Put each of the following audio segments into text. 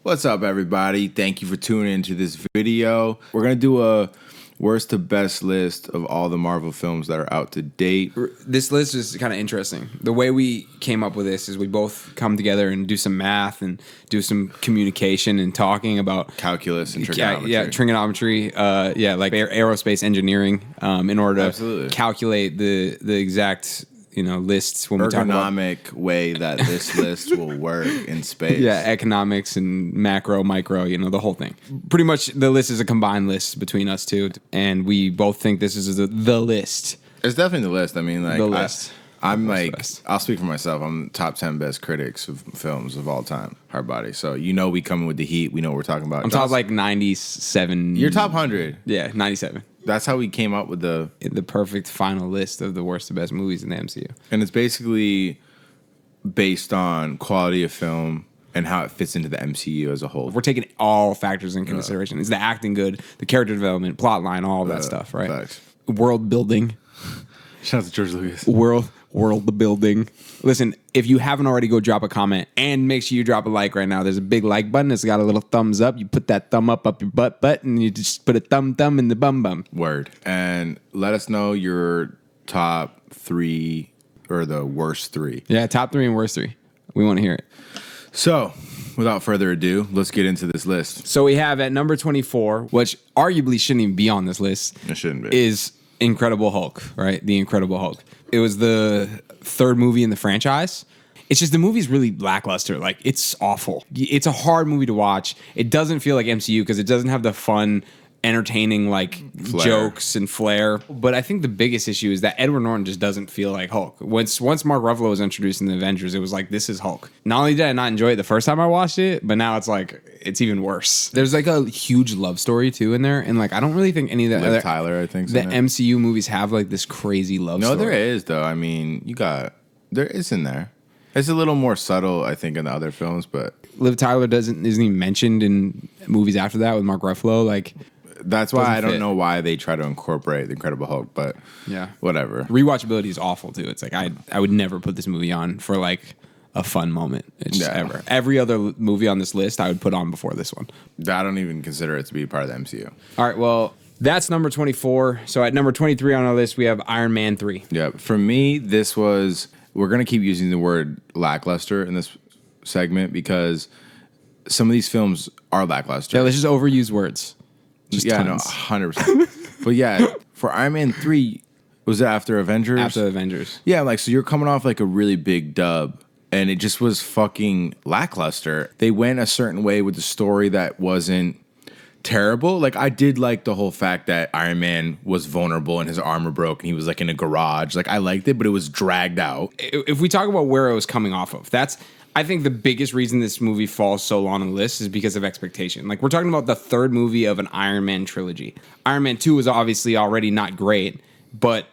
What's up, everybody? Thank you for tuning into this video. We're going to do a worst to best list of all the Marvel films that are out to date. This list is kind of interesting. The way we came up with this is we both come together and do some math and do some communication and talking about Calculus and trigonometry. Yeah, trigonometry. Like aerospace engineering in order to calculate the exact lists when we talk about ergonomic way that this list will work in space. Yeah, economics and macro, micro, the whole thing. Pretty much the list is a combined list between us two, and we both think this is the list. It's definitely the list. I mean, like, the list. I'm like, I'll speak for myself. I'm top 10 best critics of films of all time. Hard body. So, we coming with the heat. We know what we're talking about. I'm top like 97. You're top 100. Yeah, 97. That's how we came up with the perfect final list of the worst to best movies in the MCU. And it's basically based on quality of film and how it fits into the MCU as a whole. We're taking all factors into consideration. Is the acting good, the character development, plot line, all of that stuff, right? Facts. World building. Shout out to George Lucas. World building. Listen, if you haven't already, go drop a comment and make sure you drop a like right now. There's a big like button. It's got a little thumbs up. You put that thumb up your butt, and you just put a thumb in the bum. Word. And let us know your top 3 or the worst 3. Yeah, top 3 and worst 3. We want to hear it. So, without further ado, let's get into this list. So we have at number 24, which arguably shouldn't even be on this list. It shouldn't be. Is Incredible Hulk, right? The Incredible Hulk. It was the third movie in the franchise. It's just the movie's really lackluster. Like, it's awful. It's a hard movie to watch. It doesn't feel like MCU because it doesn't have the fun, entertaining jokes and flair. But I think the biggest issue is that Edward Norton just doesn't feel like Hulk. Once Mark Ruffalo was introduced in the Avengers, it was like, this is Hulk. Not only did I not enjoy it the first time I watched it, but now it's like, it's even worse. There's like a huge love story too in there, and like I don't really think any of the other Tyler, I think, the MCU movies have like this crazy love story. No, there is though. I mean, there is in there. It's a little more subtle, I think, in the other films, but Liv Tyler isn't even mentioned in movies after that with Mark Ruffalo. Like, that's why I don't know why they try to incorporate the Incredible Hulk, but yeah, whatever. Rewatchability is awful too. It's like I would never put this movie on for like a fun moment. It's just ever. Every other movie on this list I would put on before this one. I don't even consider it to be part of the MCU. All right, well, that's number 24. So at number 23 on our list, we have Iron Man 3. Yeah, for me, we're going to keep using the word lackluster in this segment because some of these films are lackluster. Yeah, let's just overuse words. Just tons. 100%. But yeah, for Iron Man 3, was it after Avengers? After Avengers. Yeah, so you're coming off like a really big dub, and it just was fucking lackluster. They went a certain way with the story that wasn't terrible. Like, I did like the whole fact that Iron Man was vulnerable and his armor broke and he was like in a garage. Like, I liked it, but it was dragged out. If we talk about where it was coming off of, I think the biggest reason this movie falls so low on the list is because of expectation. Like, we're talking about the third movie of an Iron Man trilogy. Iron Man 2 was obviously already not great, but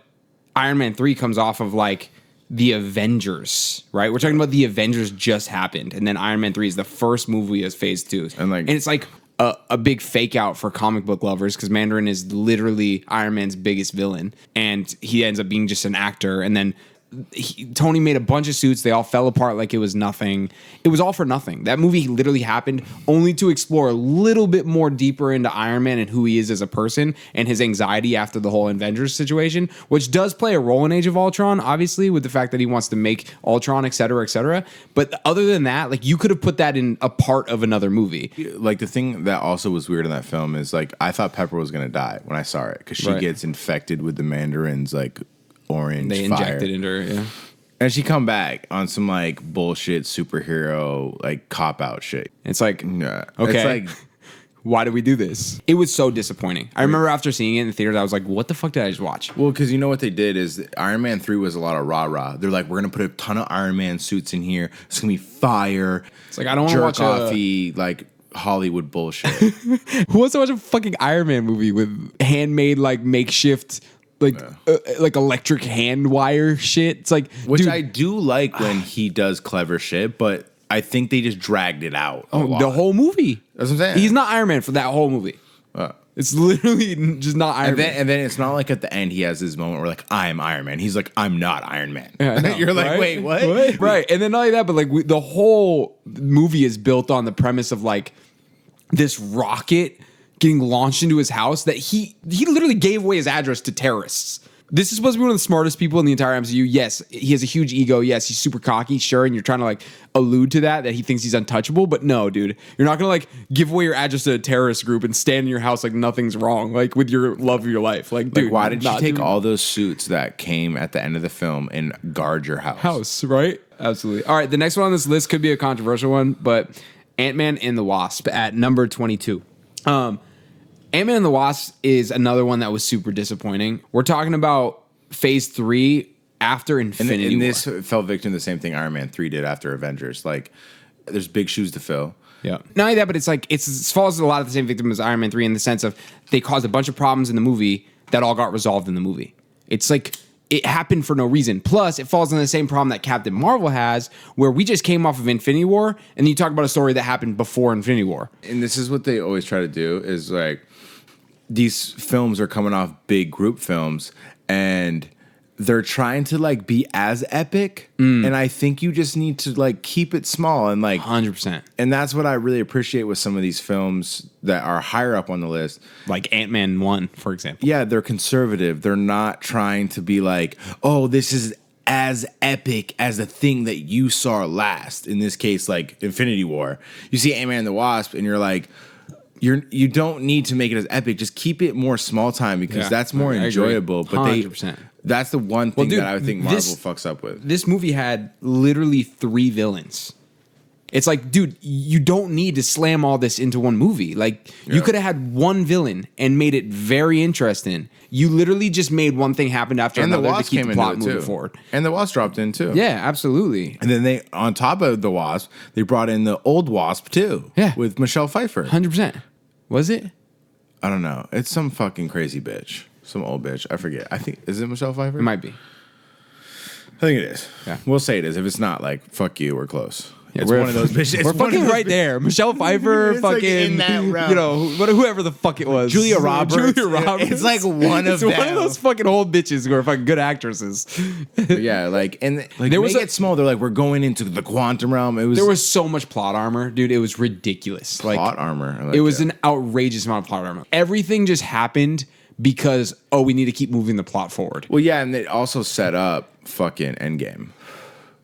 Iron Man 3 comes off of like the Avengers, right? We're talking about the Avengers just happened, and then Iron Man 3 is the first movie as phase 2. And it's like a big fake out for comic book lovers because Mandarin is literally Iron Man's biggest villain, and he ends up being just an actor, and then Tony made a bunch of suits. They all fell apart like it was nothing. It was all for nothing. That movie literally happened only to explore a little bit more deeper into Iron Man and who he is as a person and his anxiety after the whole Avengers situation, which does play a role in Age of Ultron, obviously, with the fact that he wants to make Ultron, et cetera, et cetera. But other than that, like, you could have put that in a part of another movie. Like, the thing that also was weird in that film is, like, I thought Pepper was going to die when I saw it because she gets infected with the Mandarin's, like, orange they injected into her, yeah. And she come back on some like bullshit superhero like cop out shit. It's like, okay, it's like, why did we do this? It was so disappointing. I remember after seeing it in the theaters, I was like, what the fuck did I just watch? Well, because you know what they did is Iron Man 3 was a lot of rah-rah. They're like, we're going to put a ton of Iron Man suits in here. It's going to be fire. It's like, I don't want to watch like Hollywood bullshit. Who wants to watch a fucking Iron Man movie with handmade like makeshift like electric hand wire shit? It's like, which I do like when he does clever shit, but I think they just dragged it out. The whole movie. That's what I'm saying. He's not Iron Man for that whole movie. It's literally just not Iron Man. And then it's not like at the end he has his moment where like, I'm Iron Man. He's like, I'm not Iron Man. Yeah, I know, You're like, right? wait, what? Right. And then not only that, but like the whole movie is built on the premise of like this rocket getting launched into his house that he literally gave away his address to terrorists. This is supposed to be one of the smartest people in the entire MCU. Yes, he has a huge ego. Yes, he's super cocky, sure, and you're trying to like allude to that he thinks he's untouchable. But no, dude, you're not gonna like give away your address to a terrorist group and stand in your house like nothing's wrong, like with your love of your life. Like, dude, why did you take all those suits that came at the end of the film and guard your house? Right? Absolutely. All right, the next one on this list could be a controversial one, but Ant-Man and the Wasp at number 22. Ant-Man and the Wasp is another one that was super disappointing. We're talking about Phase 3 after Infinity War. And this fell victim to the same thing Iron Man 3 did after Avengers. Like, there's big shoes to fill. Yeah. Not only that, but it's like it falls a lot of the same victim as Iron Man 3 in the sense of they caused a bunch of problems in the movie that all got resolved in the movie. It's like it happened for no reason. Plus, it falls on the same problem that Captain Marvel has, where we just came off of Infinity War, and you talk about a story that happened before Infinity War. And this is what they always try to do is like, these films are coming off big group films and they're trying to like be as epic. And I think you just need to like keep it small and like 100%. And that's what I really appreciate with some of these films that are higher up on the list. Like Ant-Man 1, for example. Yeah, they're conservative. They're not trying to be like, oh, this is as epic as the thing that you saw last. In this case, like Infinity War. You see Ant-Man and the Wasp and you're like, you don't need to make it as epic. Just keep it more small time because that's more enjoyable. But 100%. That's the one thing that I think Marvel fucks up with. This movie had literally 3 villains. It's like, dude, you don't need to slam all this into one movie. Like, you could have had one villain and made it very interesting. You literally just made one thing happen after another to keep the plot moving forward. And the Wasp dropped in too. Yeah, absolutely. And then on top of the Wasp, they brought in the old Wasp too. Yeah. With Michelle Pfeiffer. 100%. Was it? I don't know. It's some fucking crazy bitch. Some old bitch. I forget. I think, is it Michelle Pfeiffer? It might be. I think it is. Yeah. We'll say it is. If it's not, like, fuck you, we're close. Yeah, it's one of those bitches. We're fucking right there. Michelle Pfeiffer, fucking, like in that realm. You know, whoever the fuck it was. Julia Roberts. It's like one of them. It's one of those fucking old bitches who are fucking good actresses. Yeah, like, and like, there was it small. They're like, we're going into the quantum realm. There was so much plot armor, dude. It was ridiculous. Plot armor. It was an outrageous amount of plot armor. Everything just happened because, we need to keep moving the plot forward. Well, yeah, and it also set up fucking Endgame.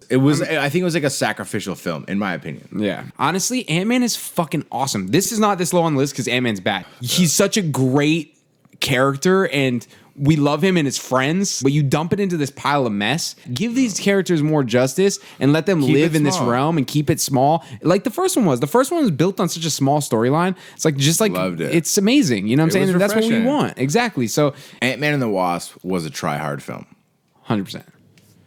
It was, I think it was like a sacrificial film, in my opinion. Yeah. Honestly, Ant-Man is fucking awesome. This is not this low on the list because Ant-Man's bad. He's such a great character and we love him and his friends, but you dump it into this pile of mess. Give these characters more justice and let them live in this realm and keep it small. Like the first one was. The first one was built on such a small storyline. It's like, just like, loved it. It's amazing. You know what I'm saying? And that's what we want. Exactly. So Ant-Man and the Wasp was a try-hard film. 100%.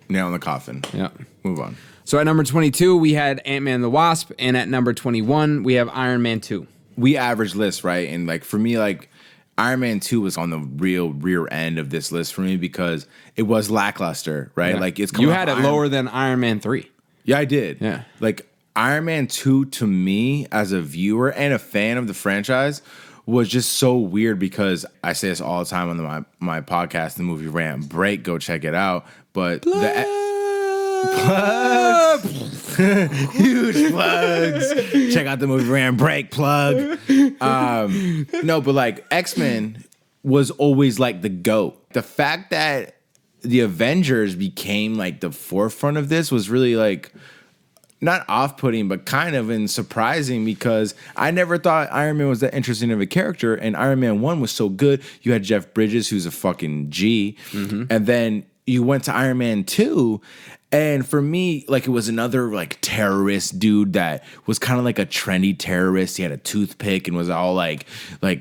Nail in the coffin. Yeah. Move on. So at number 22, we had Ant-Man and the Wasp. And at number 21, we have Iron Man 2. We average lists, right? And like for me, like Iron Man 2 was on the real rear end of this list for me because it was lackluster, right? Yeah. Like it's you had it lower than Iron Man 3. Yeah, I did. Yeah. Like Iron Man 2 to me as a viewer and a fan of the franchise was just so weird because I say this all the time on my podcast, the movie Rant Break. Go check it out. But huge plugs. Check out the movie Rant Break plug. No, but like X-Men was always like the GOAT. The fact that the Avengers became like the forefront of this was really like not off-putting, but kind of surprising because I never thought Iron Man was that interesting of a character, and Iron Man 1 was so good. You had Jeff Bridges, who's a fucking G, and then you went to Iron Man 2, and for me, like, it was another, like, terrorist dude that was kind of like a trendy terrorist. He had a toothpick and was all, like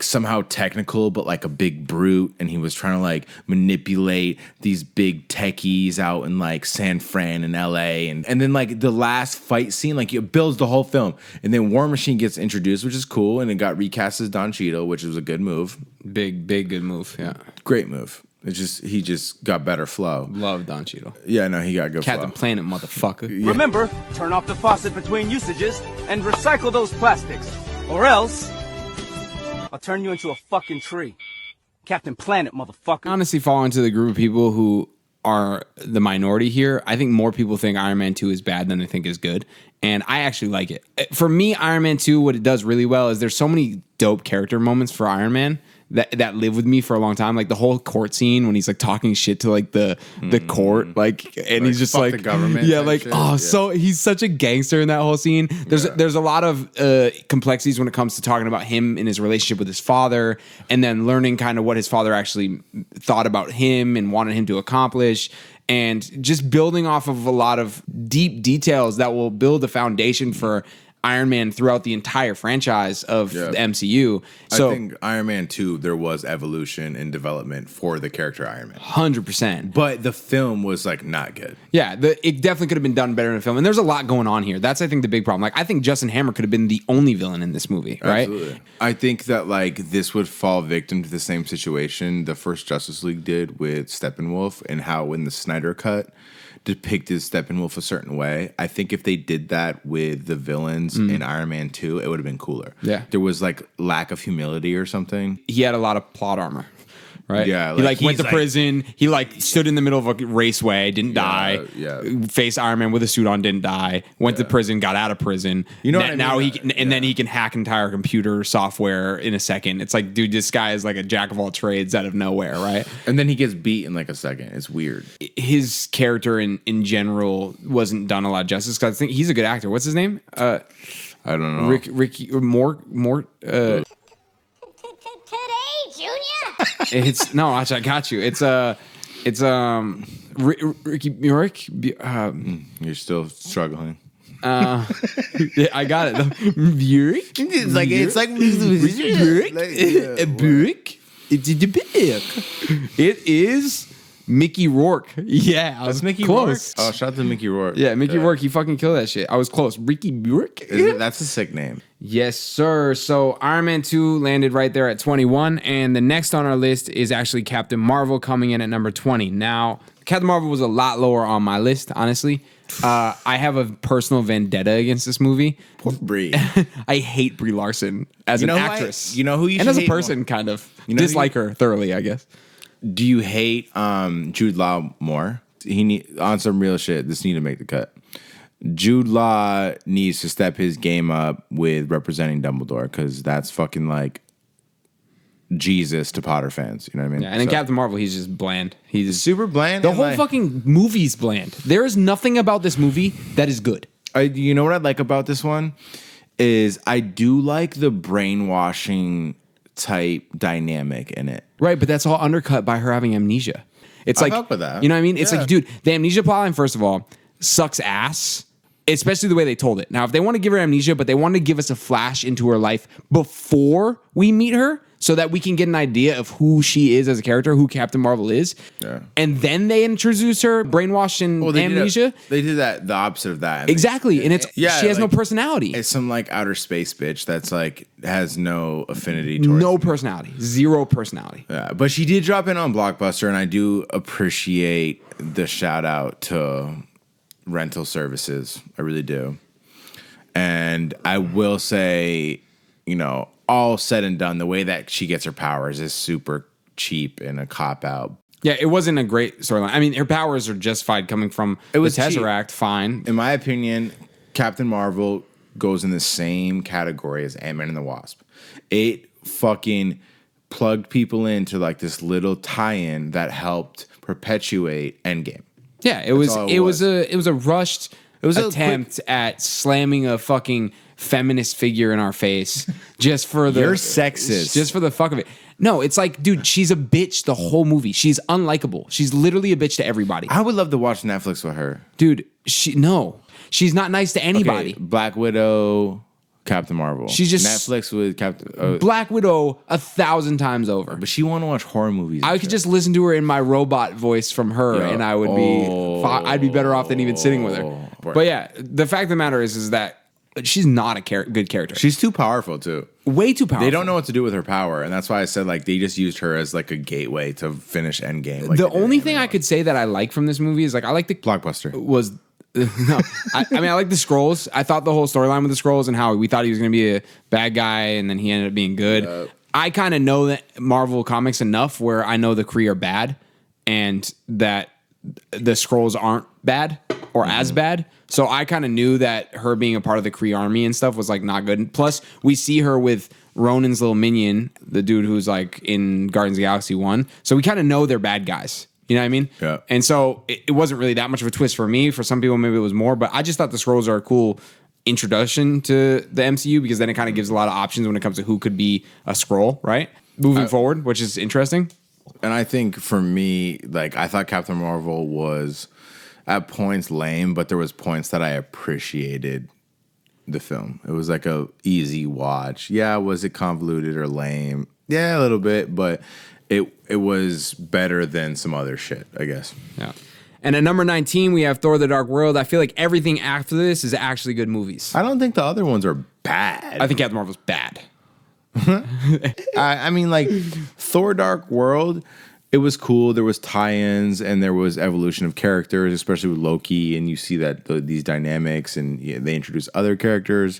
somehow technical, but, like, a big brute, and he was trying to, like, manipulate these big techies out in, like, San Fran and L.A., and then, like, the last fight scene, like, it builds the whole film, and then War Machine gets introduced, which is cool, and it got recast as Don Cheadle, which was a good move. Big good move, yeah. Great move. He just got better flow. Love Don Cheadle. Yeah, no, he got good flow. Captain Planet, motherfucker. Yeah. Remember, turn off the faucet between usages and recycle those plastics. Or else... I'll turn you into a fucking tree. Captain Planet, motherfucker. I honestly fall into the group of people who are the minority here. I think more people think Iron Man 2 is bad than they think is good. And I actually like it. For me, Iron Man 2, what it does really well is there's so many dope character moments for Iron Man that live with me for a long time. Like the whole court scene when he's like talking shit to like the court, like, and he's just like the government. Yeah, like shit. So he's such a gangster in that whole scene. There's a lot of complexities when it comes to talking about him and his relationship with his father, and then learning kind of what his father actually thought about him and wanted him to accomplish. And just building off of a lot of deep details that will build a foundation for Iron Man throughout the entire franchise of the MCU. So I think Iron Man 2, there was evolution and development for the character Iron Man. 100%. But the film was like not good. Yeah, it definitely could have been done better in a film. And there's a lot going on here. That's, I think, the big problem. Like, I think Justin Hammer could have been the only villain in this movie, right? Absolutely. I think that like this would fall victim to the same situation the first Justice League did with Steppenwolf, and how in the Snyder Cut depicted Steppenwolf a certain way. I think if they did that with the villains in Iron Man 2, it would have been cooler. Yeah. There was like lack of humility or something. He had a lot of plot armor. Right? Yeah, he like, went to he's prison. He stood in the middle of a raceway, didn't die. Yeah. Faced Iron Man with a suit on, didn't die. Went to prison, got out of prison. You know what I mean? Now then he can hack entire computer software in a second. It's like, dude, this guy is like a jack of all trades out of nowhere, right? And then he gets beat in like a second. It's weird. His character in general wasn't done a lot of justice, because I think he's a good actor. What's his name? I don't know. Ricky more. Today, Junior. It's no, I got you. It's Ricky Murik. You're still struggling. Yeah, I got it. Murik. It's like It is Mickey Rourke. Yeah, I was That's Mickey close. Rourke. Oh, shout out to Mickey Rourke. Yeah, Mickey Rourke. He fucking killed that shit. I was close. Ricky Murik. That's a sick name. Yes, sir. So Iron Man 2 landed right there at 21. And the next on our list is actually Captain Marvel, coming in at number 20. Now, Captain Marvel was a lot lower on my list, honestly. I have a personal vendetta against this movie. Poor Brie. I hate Brie Larson as an actress. You know who you and should as a hate person, more? kind of. You know Dislike her thoroughly, I guess. Do you hate Jude Law more? On some real shit, this need to make the cut. Jude Law needs to step his game up with representing Dumbledore, because that's fucking like Jesus to Potter fans. You know what I mean? Yeah, and in Captain Marvel, he's just bland. He's super bland. The and whole like, fucking movie's bland. There is nothing about this movie that is good. You know what I like about this one is I do like the brainwashing type dynamic in it. Right, but that's all undercut by her having amnesia. It's I like, fuck with that. you know what I mean? It's Yeah. like, dude, the amnesia plotline, first of all, sucks ass, especially the way they told it. Now, if they want to give her amnesia, but they want to give us a flash into her life before we meet her, so that we can get an idea of who she is as a character, who Captain Marvel is, and then they introduce her brainwashed and amnesia. They did that the opposite of that. Exactly, and she has no personality. It's some like outer space bitch that's like has no affinity towards No personality. Zero personality. Yeah, but she did drop in on Blockbuster, and I do appreciate the shout out to rental services. I really do. And I will say, you know, all said and done, the way that she gets her powers is super cheap and a cop out. Yeah, it wasn't a great storyline. I mean, her powers are justified coming from the Tesseract, fine. In my opinion, Captain Marvel goes in the same category as Ant-Man and the Wasp. It fucking plugged people into like this little tie-in that helped perpetuate Endgame. Yeah, it was a rushed attempt at slamming a fucking feminist figure in our face just for the You're sexist. Just for the fuck of it. No, it's like, dude, she's a bitch the whole movie. She's unlikable. She's literally a bitch to everybody. I would love to watch Netflix with her. Dude, she's not nice to anybody. Okay, Black Widow, Captain Marvel. She's just Netflix with Captain Black Widow 1,000 times over. But she want to watch horror movies. I could just listen to her in my robot voice from her, and I would I'd be better off than even sitting with her. But yeah, the fact of the matter is that she's not a good character. She's too powerful too. Way too powerful. They don't know what to do with her power, and that's why I said like they just used her as like a gateway to finish Endgame. Like the only thing I could say that I like from this movie is like I like the Blockbuster was. No, I mean I like the Skrulls. I thought the whole storyline with the Skrulls and how we thought he was going to be a bad guy and then he ended up being good. I kind of know that Marvel Comics enough where I know the Kree are bad and that the Skrulls aren't bad or as bad. So I kind of knew that her being a part of the Kree army and stuff was like not good. And plus, we see her with Ronan's little minion, the dude who's like in Guardians of the Galaxy 1. So we kind of know they're bad guys. You know what I mean? Yeah. And so it wasn't really that much of a twist for me. For some people, maybe it was more. But I just thought the Skrulls are a cool introduction to the MCU because then it kind of gives a lot of options when it comes to who could be a Skrull, right? Moving forward, which is interesting. And I think for me, like, I thought Captain Marvel was at points lame, but there was points that I appreciated the film. It was like a easy watch. Yeah, was it convoluted or lame? Yeah, a little bit, but it was better than some other shit, I guess. Yeah. And at number 19, we have Thor: The Dark World. I feel like everything after this is actually good movies. I don't think the other ones are bad. I think Captain Marvel's bad. I mean, like, Thor: Dark World, it was cool. There was tie-ins and there was evolution of characters, especially with Loki, and you see that these dynamics, and they introduce other characters.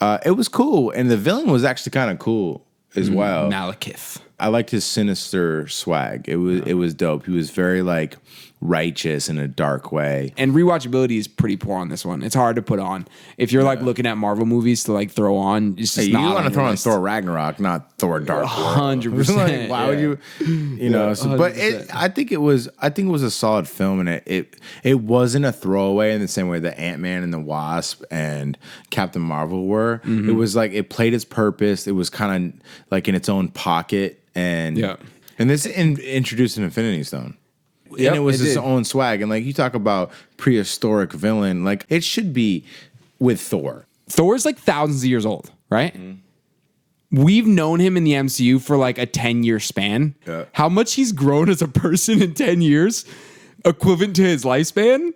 It was cool, and the villain was actually kind of cool as well. Malekith. I liked his sinister swag. It was dope. He was very like righteous in a dark way. And rewatchability is pretty poor on this one. It's hard to put on. If you're like looking at Marvel movies to like throw on, it's just Hey, not you want to throw on list. Thor Ragnarok, not Thor Dark World. 100%. Like, why would you? You know. So, but 100%. I think it was a solid film, and it wasn't a throwaway in the same way that Ant-Man and the Wasp and Captain Marvel were. It was like it played its purpose. It was kind of like in its own pocket, and this introduced an Infinity Stone. Yep, and it was its did. own swag. And like you talk about prehistoric villain, like it should be with Thor. Thor's like thousands of years old, right? We've known him in the MCU for like a 10-year span. Yeah. How much he's grown as a person in 10 years, equivalent to his lifespan,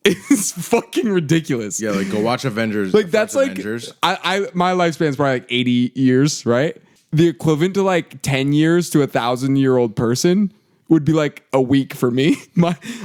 is fucking ridiculous. Yeah, like go watch Avengers. Like that's like Avengers. I my lifespan's probably like 80 years, right? The equivalent to like 10 years to a 1,000-year-old person would be like a week for me.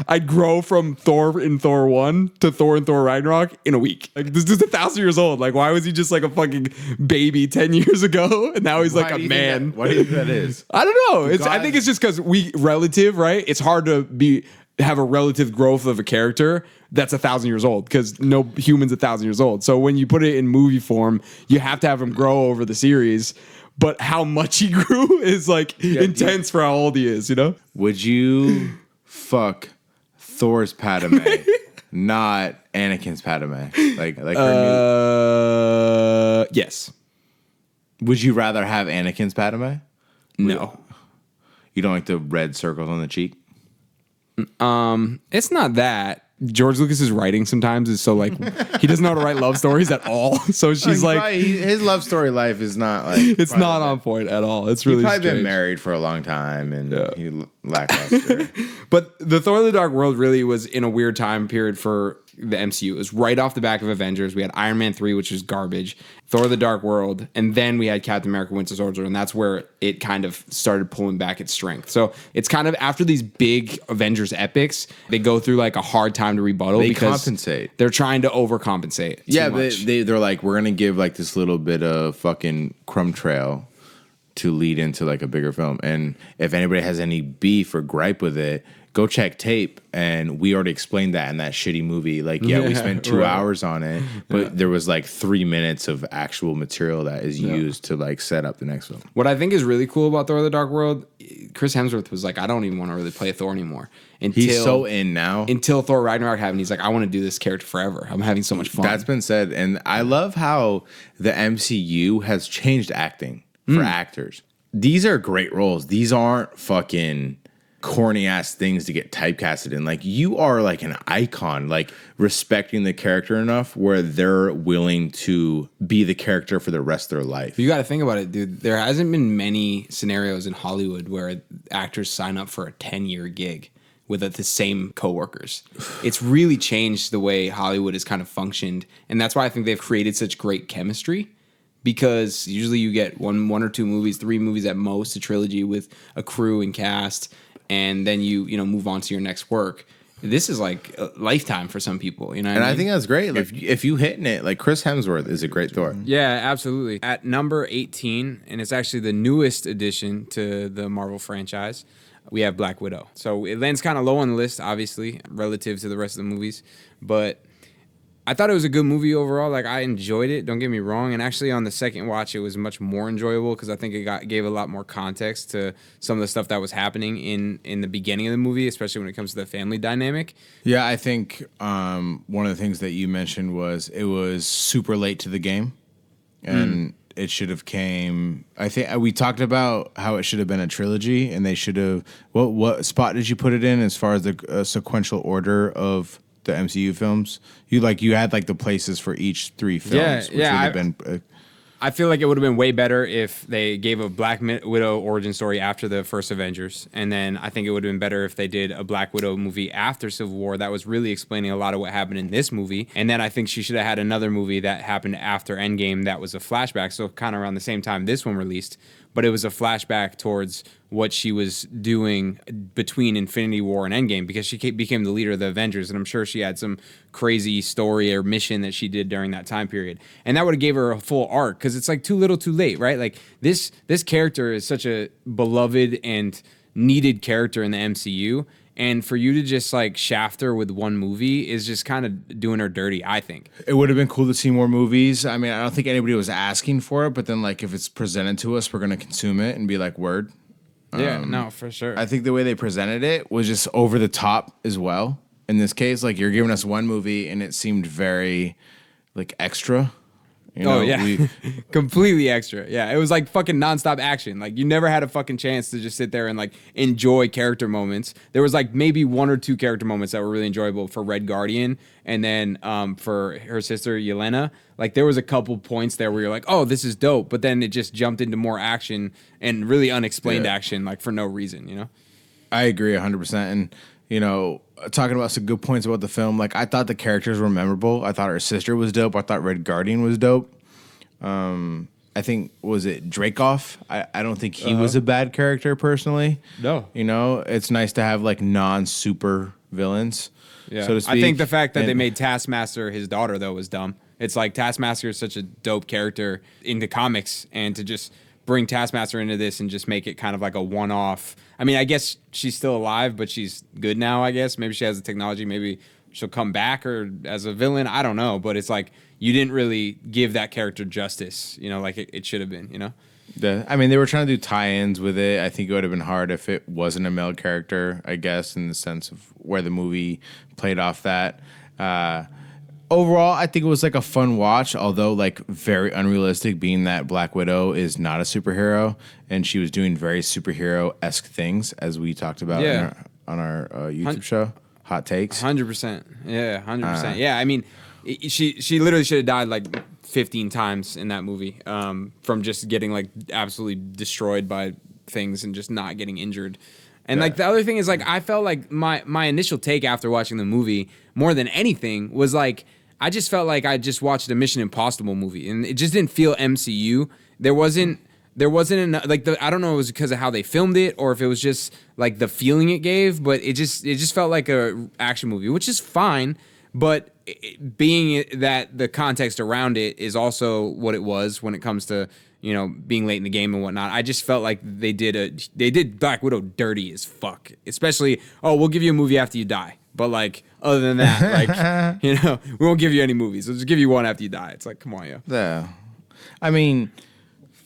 I'd grow from Thor in Thor 1 to Thor in Thor Ragnarok in a week. Like this dude's 1,000 years old. Like why was he just like a fucking baby 10 years ago and now he's like a man? Why do you think that is? I don't know. I think it's just because relative, right? It's hard to have a relative growth of a character that's 1,000 years old because no human's 1,000 years old. So when you put it in movie form, you have to have him grow over the series. But how much he grew is like intense for how old he is, you know? Would you fuck Thor's Padme, not Anakin's Padme? Like her Yes. Would you rather have Anakin's Padme? No. You don't like the red circles on the cheek? It's not that. George Lucas's writing sometimes is so like he doesn't know how to write love stories at all. So she's like his love story life is not like it's not on point at all. It's really He's probably been strange. married for a long time and he lackluster. But the Thor: The Dark World really was in a weird time period for the MCU. It was right off the back of Avengers. We had Iron Man 3, which was garbage, Thor: The Dark World, and then we had Captain America: Winter Soldier, and that's where it kind of started pulling back its strength. So it's kind of after these big Avengers epics, they go through like a hard time to rebuttal because compensate. They're trying to overcompensate. Yeah, too much. they're like, we're gonna give like this little bit of fucking crumb trail to lead into like a bigger film. And if anybody has any beef or gripe with it, go check tape. And we already explained that in that shitty movie. Like, we spent 2 hours on it, but there was like 3 minutes of actual material that is used to like set up the next film. What I think is really cool about Thor: The Dark World, Chris Hemsworth was like, I don't even want to really play Thor anymore. He's so in now. Until Thor Ragnarok happened, he's like, I want to do this character forever. I'm having so much fun. That's been said. And I love how the MCU has changed acting for actors. These are great roles. These aren't fucking corny ass things to get typecasted in. Like, you are like an icon, like respecting the character enough where they're willing to be the character for the rest of their life. You got to think about it, dude. There hasn't been many scenarios in Hollywood where actors sign up for a 10-year gig with the same coworkers. It's really changed the way Hollywood has kind of functioned, and that's why I think they've created such great chemistry. Because usually you get one or two movies, 3 movies at most, a trilogy with a crew and cast, and then you move on to your next work. this is like a lifetime for some people, you know. And I think that's great. Like, if you hitting it, like Chris Hemsworth is a great Thor. Yeah, absolutely. At number 18, and it's actually the newest addition to the Marvel franchise, we have Black Widow. So it lands kind of low on the list, obviously, relative to the rest of the movies. But I thought it was a good movie overall. Like, I enjoyed it, don't get me wrong. And actually, on the second watch, it was much more enjoyable because I think it gave a lot more context to some of the stuff that was happening in the beginning of the movie, especially when it comes to the family dynamic. Yeah, I think one of the things that you mentioned was it was super late to the game. And it should have came. I think we talked about how it should have been a trilogy, and they should have. What spot did you put it in as far as the sequential order of the MCU films? You had like the places for each 3 films. Which would have been. I feel like it would have been way better if they gave a Black Widow origin story after the first Avengers. And then I think it would have been better if they did a Black Widow movie after Civil War that was really explaining a lot of what happened in this movie. And then I think she should have had another movie that happened after Endgame that was a flashback. So kind of around the same time this one released. But it was a flashback towards what she was doing between Infinity War and Endgame because she became the leader of the Avengers. And I'm sure she had some crazy story or mission that she did during that time period. And that would have gave her a full arc because it's like too little too late, right? Like this character is such a beloved and needed character in the MCU. And for you to just like shaft her with one movie is just kind of doing her dirty, I think. It would have been cool to see more movies. I mean, I don't think anybody was asking for it, but then like if it's presented to us, we're going to consume it and be like, word. Yeah, no, for sure. I think the way they presented it was just over the top as well. In this case, like you're giving us one movie and it seemed very like extra. You know, completely extra. Yeah, it was like fucking nonstop action. Like you never had a fucking chance to just sit there and like enjoy character moments. There was like maybe 1 or 2 character moments that were really enjoyable for Red Guardian, and then for her sister Yelena. Like there was a couple points there where you're like, oh, this is dope, but then it just jumped into more action and really unexplained action, like for no reason. You know, I agree 100%. And you know, talking about some good points about the film, like I thought the characters were memorable. I thought her sister was dope. I thought Red Guardian was dope. I think, was it Dracoff? I don't think he was a bad character personally. No. You know, it's nice to have like non-super villains, so to speak. I think the fact that they made Taskmaster his daughter, though, was dumb. It's like Taskmaster is such a dope character in the comics, and to just bring Taskmaster into this and just make it kind of like a one-off. I mean, I guess she's still alive, but she's good now, I guess. Maybe she has the technology. Maybe she'll come back or as a villain. I don't know. But it's like you didn't really give that character justice, you know, like it should have been, you know? I mean, they were trying to do tie-ins with it. I think it would have been hard if it wasn't a male character, I guess, in the sense of where the movie played off that. Overall, I think it was like a fun watch, although like very unrealistic, being that Black Widow is not a superhero and she was doing very superhero-esque things, as we talked about on our YouTube show, Hot Takes. 100%. Yeah, 100%. Yeah, I mean, she literally should have died like 15 times in that movie from just getting like absolutely destroyed by things and just not getting injured. And like the other thing is like I felt like my initial take after watching the movie more than anything was like I just felt like I just watched a Mission Impossible movie and it just didn't feel MCU. There wasn't enough, like I don't know if it was because of how they filmed it or if it was just like the feeling it gave, but it just felt like a action movie, which is fine. But being that the context around it is also what it was when it comes to, you know, being late in the game and whatnot. I just felt like they did Black Widow dirty as fuck. Especially, we'll give you a movie after you die. But like other than that, like you know, we won't give you any movies. We'll just give you one after you die. It's like, come on, yo. Yeah. I mean,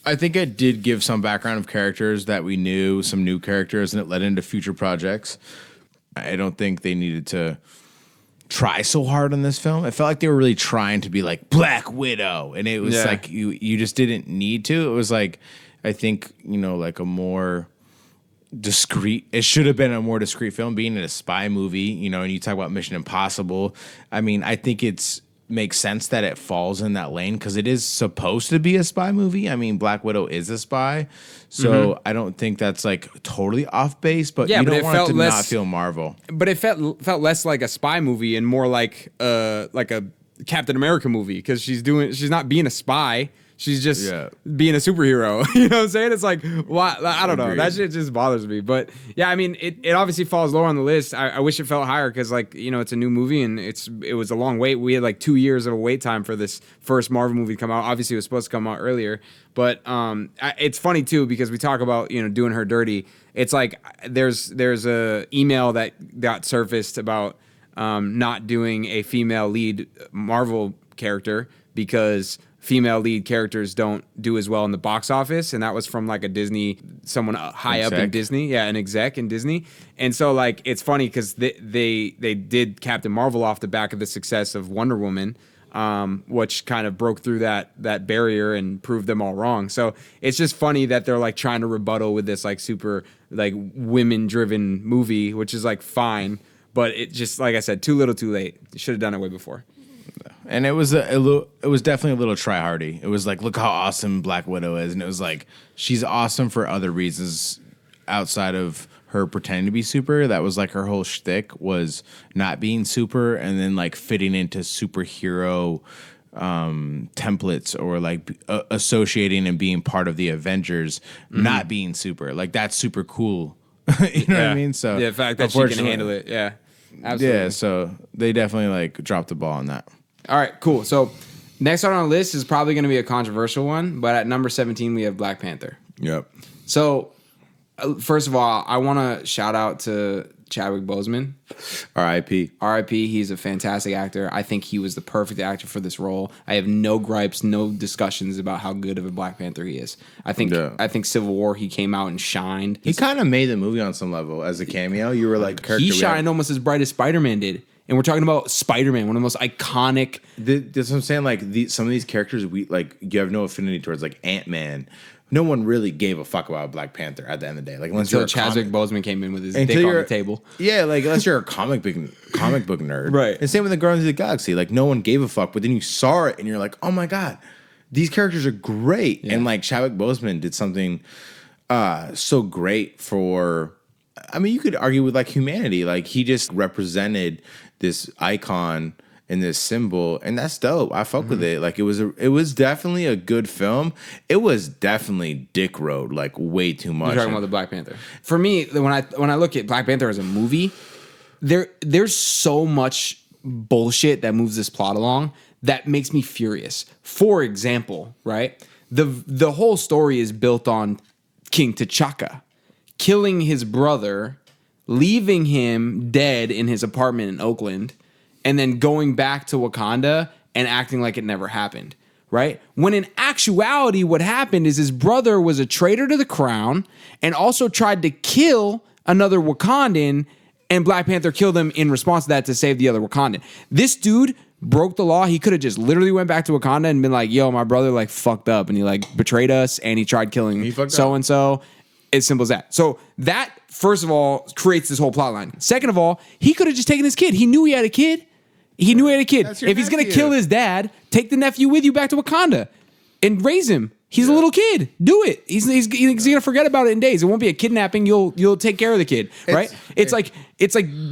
I think it did give some background of characters that we knew, some new characters, and it led into future projects. I don't think they needed to try so hard on this film. It felt like they were really trying to be like Black Widow, and it was like you just didn't need to. It was like, I think, you know, like a more discreet, it should have been a more discreet film, being in a spy movie, you know, and you talk about Mission Impossible. I mean, I think makes sense that it falls in that lane because it is supposed to be a spy movie. I mean, Black Widow is a spy, so I don't think that's like totally off base, but you don't want it to not feel Marvel. But it felt less like a spy movie and more like a Captain America movie because she's not being a spy. She's just being a superhero. You know what I'm saying? It's like, why? I don't know. That shit just bothers me. But yeah, I mean, it obviously falls lower on the list. I wish it felt higher because, like, you know, it's a new movie and it was a long wait. We had like 2 years of a wait time for this first Marvel movie to come out. Obviously, it was supposed to come out earlier. But it's funny too because we talk about, you know, doing her dirty. It's like there's a email that got surfaced about not doing a female lead Marvel character because female lead characters don't do as well in the box office, and that was from like a Disney, someone high up in Disney, an exec in Disney. And so like it's funny because they did Captain Marvel off the back of the success of Wonder Woman, which kind of broke through that barrier and proved them all wrong. So it's just funny that they're like trying to rebuttal with this like super like women driven movie, which is like fine, but it just, like I said, too little, too late. Should have done it way before. And it was it was definitely a little try-hardy. It was like, look how awesome Black Widow is, and it was like she's awesome for other reasons outside of her pretending to be super. That was like her whole shtick, was not being super and then like fitting into superhero templates or like associating and being part of the Avengers, not being super. Like that's super cool. You know what I mean? So the fact that she can handle it, absolutely. Yeah, so they definitely like dropped the ball on that. All right, cool. So next on our list is probably going to be a controversial one, but at number 17 we have Black Panther. Yep. So first of all, I want to shout out to Chadwick Boseman. R.I.P. R.I.P. He's a fantastic actor. I think he was the perfect actor for this role. I have no gripes, no discussions about how good of a Black Panther he is. I think Civil War, he came out and shined. He kind of made the movie on some level as a cameo. You were like, he shined almost as bright as Spider-Man did. And we're talking about Spider-Man, one of the most iconic. That's what I'm saying. Like some of these characters, you have no affinity towards. Like Ant-Man, no one really gave a fuck about Black Panther at the end of the day. Like until Chadwick Boseman came in with his dick on the table. Yeah, like unless you're a comic book nerd, right? And same with the Guardians of the Galaxy. Like no one gave a fuck, but then you saw it and you're like, oh my god, these characters are great. Yeah. And like Chadwick Boseman did something so great for. I mean, you could argue with like humanity. Like he just represented this icon and this symbol, and that's dope. I fuck with it. Like it was definitely a good film. It was definitely Dick Road, like way too much. You're talking about the Black Panther. For me, when I look at Black Panther as a movie, there's so much bullshit that moves this plot along that makes me furious. For example, right? The whole story is built on King T'Chaka killing his brother, leaving him dead in his apartment in Oakland, and then going back to Wakanda and acting like it never happened, right? When in actuality, what happened is his brother was a traitor to the crown and also tried to kill another Wakandan, and Black Panther killed him in response to that to save the other Wakandan. This dude broke the law. He could have just literally went back to Wakanda and been like, yo, my brother like fucked up and he like betrayed us and he tried killing so-and-so. As simple as that. So that, first of all, creates this whole plot line. Second of all, he could have just taken his kid. He knew he had a kid. If he's going to kill his dad, take the nephew with you back to Wakanda and raise him. He's a little kid. Do it. He's going to forget about it in days. It won't be a kidnapping. You'll take care of the kid, right? It's like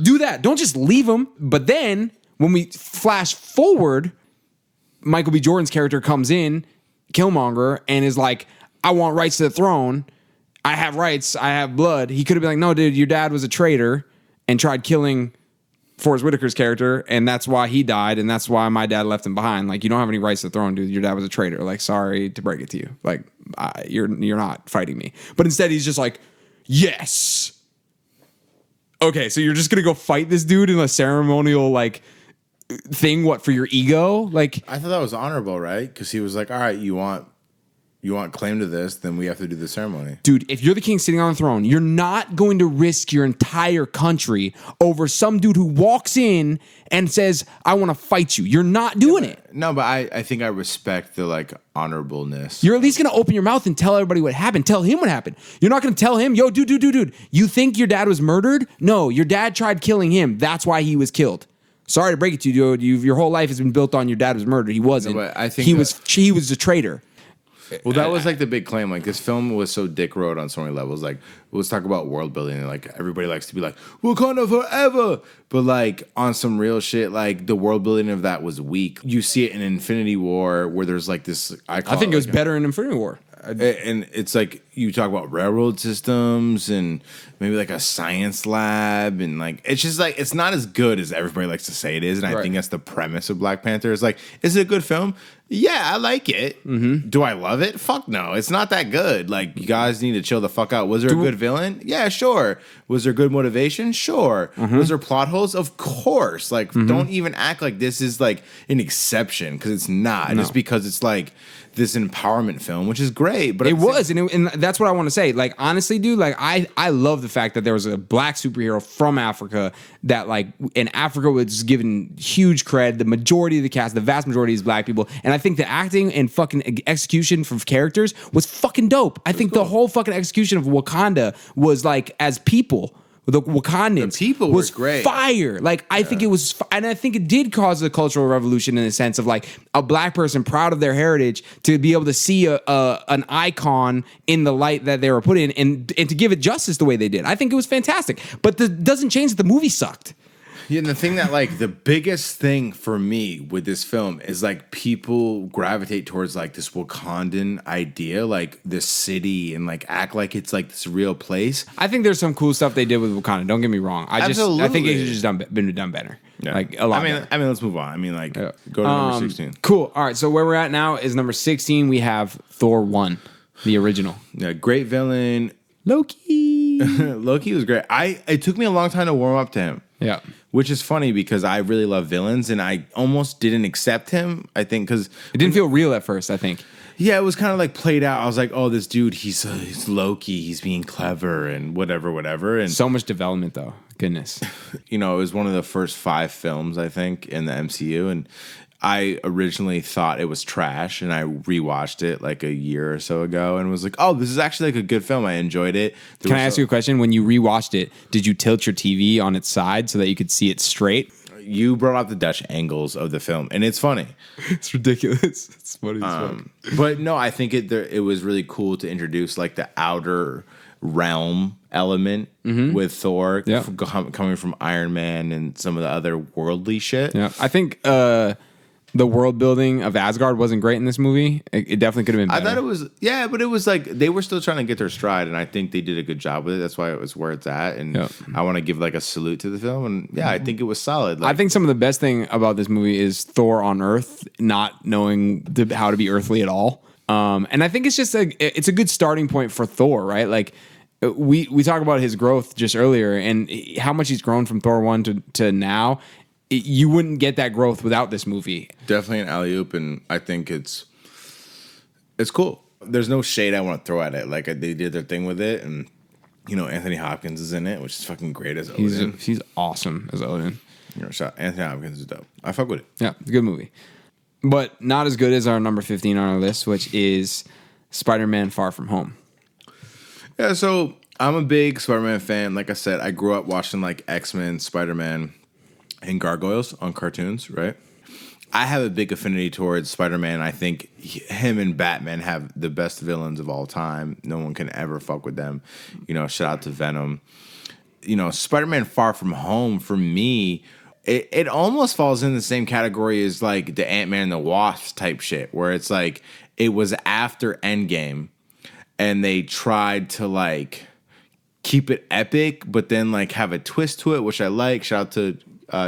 do that. Don't just leave him. But then when we flash forward, Michael B. Jordan's character comes in, Killmonger, and is like, I want rights to the throne. I have rights. I have blood. He could have been like, no, dude, your dad was a traitor and tried killing Forrest Whitaker's character, and that's why he died, and that's why my dad left him behind. Like, you don't have any rights to the throne, dude. Your dad was a traitor. Like, sorry to break it to you. Like, you're not fighting me. But instead, he's just like, yes. Okay, so you're just gonna go fight this dude in a ceremonial like thing? What, for your ego? Like, I thought that was honorable, right? Because he was like, all right, you want claim to this, then we have to do the ceremony. Dude, if you're the king sitting on the throne, you're not going to risk your entire country over some dude who walks in and says, I want to fight you. You're not doing it. No, but I think I respect the like honorableness. You're at least going to open your mouth and tell everybody what happened. Tell him what happened. You're not going to tell him, yo, dude. You think your dad was murdered? No, your dad tried killing him. That's why he was killed. Sorry to break it to you, dude. Your whole life has been built on your dad was murdered. He wasn't. No, but I think he was a traitor. Well, that was like the big claim. Like this film was so dick road on so many levels. Like let's talk about world building. And like everybody likes to be like Wakanda forever, but like on some real shit, like the world building of that was weak. You see it in Infinity War where there's like this. I think it was better in Infinity War. And it's like you talk about railroad systems and maybe like a science lab and like it's just like it's not as good as everybody likes to say it is. And I think that's the premise of Black Panther. It's like, is it a good film? Yeah, I like it. Mm-hmm. Do I love it? Fuck no, it's not that good. Like you guys need to chill the fuck out. Was there a good villain? Yeah, sure. Was there good motivation? Sure. Mm-hmm. Was there plot holes? Of course. Like don't even act like this is like an exception because it's not. No. Just because it's like this empowerment film, which is great, but it was, and that's what I want to say. Like honestly, dude, like I love the fact that there was a black superhero from Africa that like in Africa was given huge cred. The majority of the cast, the vast majority is black people, and I think the acting and fucking execution from characters was fucking dope. I think the whole fucking execution of Wakanda was like as people. The Wakandans, the people was were great. Fire. Like I think it was, and I think it did cause a cultural revolution in the sense of like a black person proud of their heritage to be able to see an icon in the light that they were put in, and to give it justice the way they did. I think it was fantastic. But that doesn't change that the movie sucked. Yeah, and the thing that like the biggest thing for me with this film is like people gravitate towards like this Wakandan idea, like this city, and like act like it's like this real place. I think there's some cool stuff they did with Wakanda. Don't get me wrong. I think it should just been done better. Yeah. Like a lot. I mean, let's move on. I mean, like go to number 16. Cool. All right. So where we're at now is number 16. We have Thor 1, the original. Yeah, great villain. Loki. Loki was great. It took me a long time to warm up to him. Yeah. Which is funny because I really love villains and I almost didn't accept him, I think, because it didn't feel real at first, I think. Yeah, it was kind of like played out. I was like, oh, this dude, he's Loki. He's being clever and whatever. And so much development, though. Goodness. It was one of the first 5 films, I think, in the MCU. And I originally thought it was trash, and I rewatched it like a year or so ago and was like, oh, this is actually like a good film. I enjoyed it. Can I ask you a question? When you rewatched it, did you tilt your TV on its side so that you could see it straight? You brought out the Dutch angles of the film, and it's funny. It's ridiculous. It's funny as fuck. But no, I think it was really cool to introduce like the outer realm element with Thor coming from Iron Man and some of the other worldly shit. Yeah, I think the world building of Asgard wasn't great in this movie. It definitely could have been better. I thought it was, but it was like they were still trying to get their stride, and I think they did a good job with it. That's why it was where it's at, and I want to give like a salute to the film. And I think it was solid. Like, I think some of the best thing about this movie is Thor on Earth not knowing how to be earthly at all. And I think it's just it's a good starting point for Thor, right? Like we talked about his growth just earlier and how much he's grown from Thor 1 to now. You wouldn't get that growth without this movie. Definitely an alley-oop, and I think it's cool. There's no shade I want to throw at it. Like, they did their thing with it, and, Anthony Hopkins is in it, which is fucking great as Odin. He's awesome as Odin. Anthony Hopkins is dope. I fuck with it. Yeah, it's a good movie. But not as good as our number 15 on our list, which is Spider-Man Far From Home. Yeah, so I'm a big Spider-Man fan. Like I said, I grew up watching, like, X-Men, Spider-Man, and Gargoyles on cartoons, right? I have a big affinity towards Spider-Man. I think him and Batman have the best villains of all time. No one can ever fuck with them. Shout out to Venom. Spider-Man Far From Home, for me, it almost falls in the same category as like the Ant-Man and the Wasp type shit, where it's like it was after Endgame and they tried to like keep it epic, but then like have a twist to it, which I like. Shout out to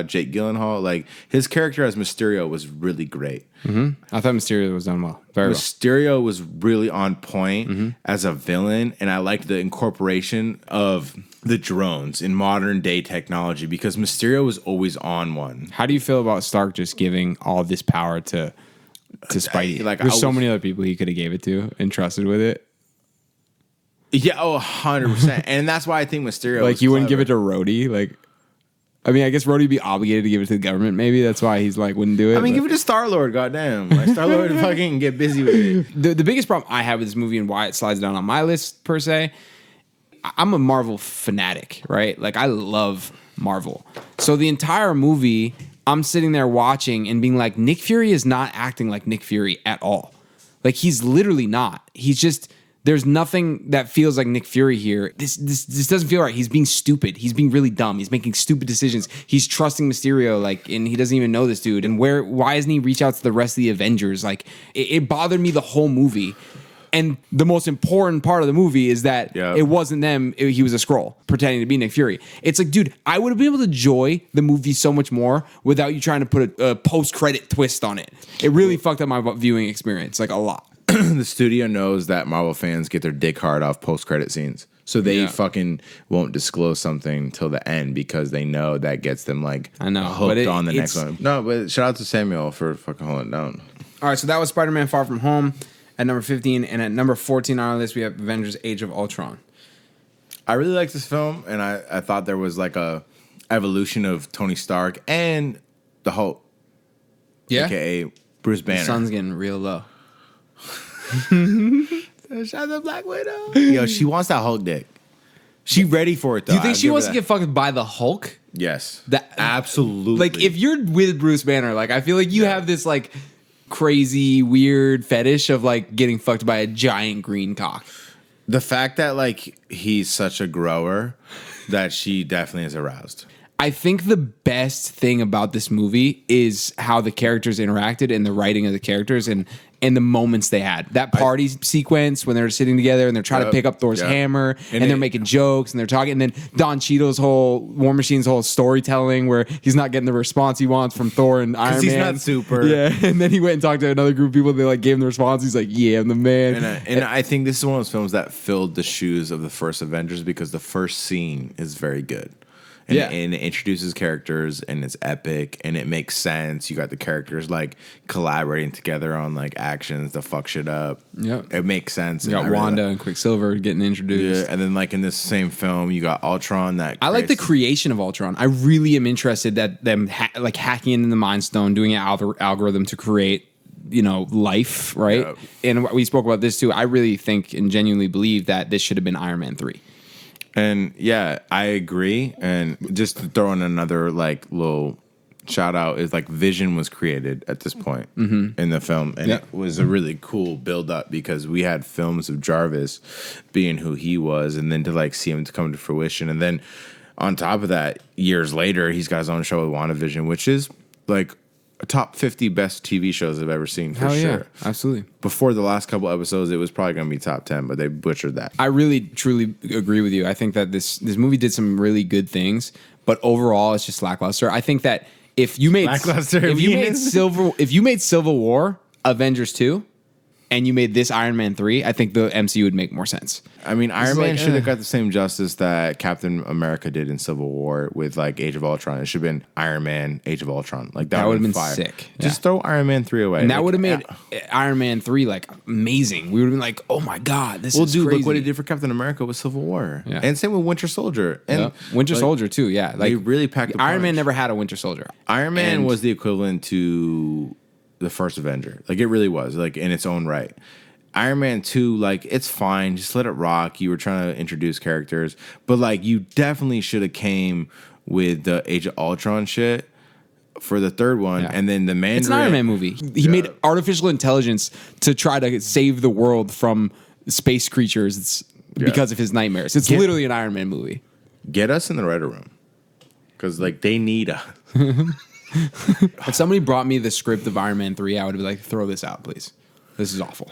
Jake Gyllenhaal. Like his character as Mysterio was really great. Mm-hmm. I thought Mysterio was done well. Mysterio was really on point as a villain, and I liked the incorporation of the drones in modern day technology because Mysterio was always on one. How do you feel about Stark just giving all this power to Spidey? Like, there's so many other people he could have gave it to and trusted with it. Yeah, 100%. And that's why I think Mysterio like you wouldn't give it to Rhodey. Like, I mean, I guess Rhodey would be obligated to give it to the government. Maybe that's why he's like wouldn't do it. I mean, give it to Star-Lord. Goddamn, like Star-Lord fucking get busy with it. The biggest problem I have with this movie and why it slides down on my list per se, I'm a Marvel fanatic, right? Like I love Marvel. So the entire movie, I'm sitting there watching and being like, Nick Fury is not acting like Nick Fury at all. Like, he's literally not. He's just, there's nothing that feels like Nick Fury here. This doesn't feel right. He's being stupid. He's being really dumb. He's making stupid decisions. He's trusting Mysterio, like, and he doesn't even know this dude. And why doesn't he reach out to the rest of the Avengers? Like, it bothered me the whole movie. And the most important part of the movie is that it wasn't them. He was a Skrull pretending to be Nick Fury. It's like, dude, I would have been able to enjoy the movie so much more without you trying to put a post-credit twist on it. It really fucked up my viewing experience, like, a lot. The studio knows that Marvel fans get their dick hard off post-credit scenes. So they fucking won't disclose something till the end because they know that gets them, like, hooked on the next one. No, but shout out to Samuel for fucking holding it down. All right, so that was Spider-Man Far From Home at number 15. And at number 14 on our list, we have Avengers Age of Ultron. I really like this film, and I thought there was, like, a evolution of Tony Stark and the Hulk. Yeah? A.K.A. Bruce Banner. The sun's getting real low. Shout out to Black Widow. Yo, she wants that Hulk dick. She ready for it, though. Do you think she wants to get fucked by the Hulk? Yes. Absolutely. Like, if you're with Bruce Banner, like, I feel like you have this, like, crazy, weird fetish of, like, getting fucked by a giant green cock. The fact that, like, he's such a grower that she definitely is aroused. I think the best thing about this movie is how the characters interacted and the writing of the characters and the moments they had. That party sequence when they're sitting together and they're trying to pick up Thor's hammer and they're making jokes and they're talking. And then Don Cheadle's War Machine's whole storytelling where he's not getting the response he wants from Thor and Iron Man. He's not super. Yeah. And then he went and talked to another group of people. They like gave him the response. He's like, yeah, I'm the man. And I think this is one of those films that filled the shoes of the first Avengers because the first scene is very good. And it introduces characters and it's epic and it makes sense. You got the characters like collaborating together on like actions to fuck shit up. Yep. It makes sense. You got Wanda and Quicksilver getting introduced. Yeah, and then like in this same film, you got Ultron. I like the creation of Ultron. I really am interested that them like hacking into the Mind Stone, doing an algorithm to create, life, right? Yep. And we spoke about this too. I really think and genuinely believe that this should have been Iron Man 3. And yeah, I agree. And just to throw in another like little shout out is like Vision was created at this point in the film, and it was a really cool build up because we had films of Jarvis being who he was, and then to like see him to come to fruition, and then on top of that, years later, he's got his own show with WandaVision, which is like a top 50 best TV shows I've ever seen for sure. Absolutely. Before the last couple episodes, it was probably going to be top 10, but they butchered that. I really, truly agree with you. I think that this movie did some really good things, but overall, it's just lackluster. I think that if you made Civil War Avengers 2 and you made this Iron Man 3, I think the MCU would make more sense. I mean, Iron Man should have got the same justice that Captain America did in Civil War with like Age of Ultron. It should have been Iron Man, Age of Ultron. Like that would have been fire. Sick. Just throw Iron Man 3 away. And that would have made Iron Man 3 like amazing. We would have been like, oh my God, this is crazy. Look what it did for Captain America with Civil War. Yeah. And same with Winter Soldier. And Winter Soldier too, yeah. Like they really packed the punch. Iron Man never had a Winter Soldier. Iron Man was the equivalent to the first Avenger. Like it really was, like in its own right. Iron Man 2, like, it's fine. Just let it rock. You were trying to introduce characters. But, like, you definitely should have came with the Age of Ultron shit for the third one. Yeah. And then the Mandarin. It's an Iron Man movie. He made artificial intelligence to try to save the world from space creatures because of his nightmares. It's literally an Iron Man movie. Get us in the writer room. Because, like, they need us. If somebody brought me the script of Iron Man 3, I would be like, throw this out, please. This is awful.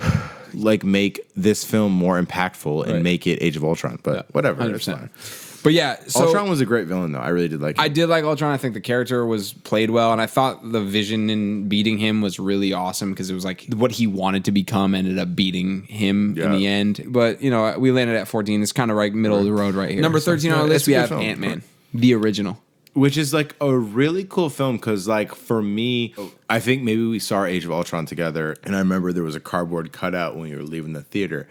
Like, make this film more impactful and make it Age of Ultron. But whatever. 100%. But yeah, so Ultron was a great villain, though. I really did like him. I did like Ultron. I think the character was played well, and I thought the Vision in beating him was really awesome because it was like what he wanted to become ended up beating him in the end. But, we landed at 14. It's kind of right middle of the road right here. Number 13 on our list, we have Ant-Man, the original. Which is like a really cool film because, like, for me, I think maybe we saw Age of Ultron together, and I remember there was a cardboard cutout when we were leaving the theater.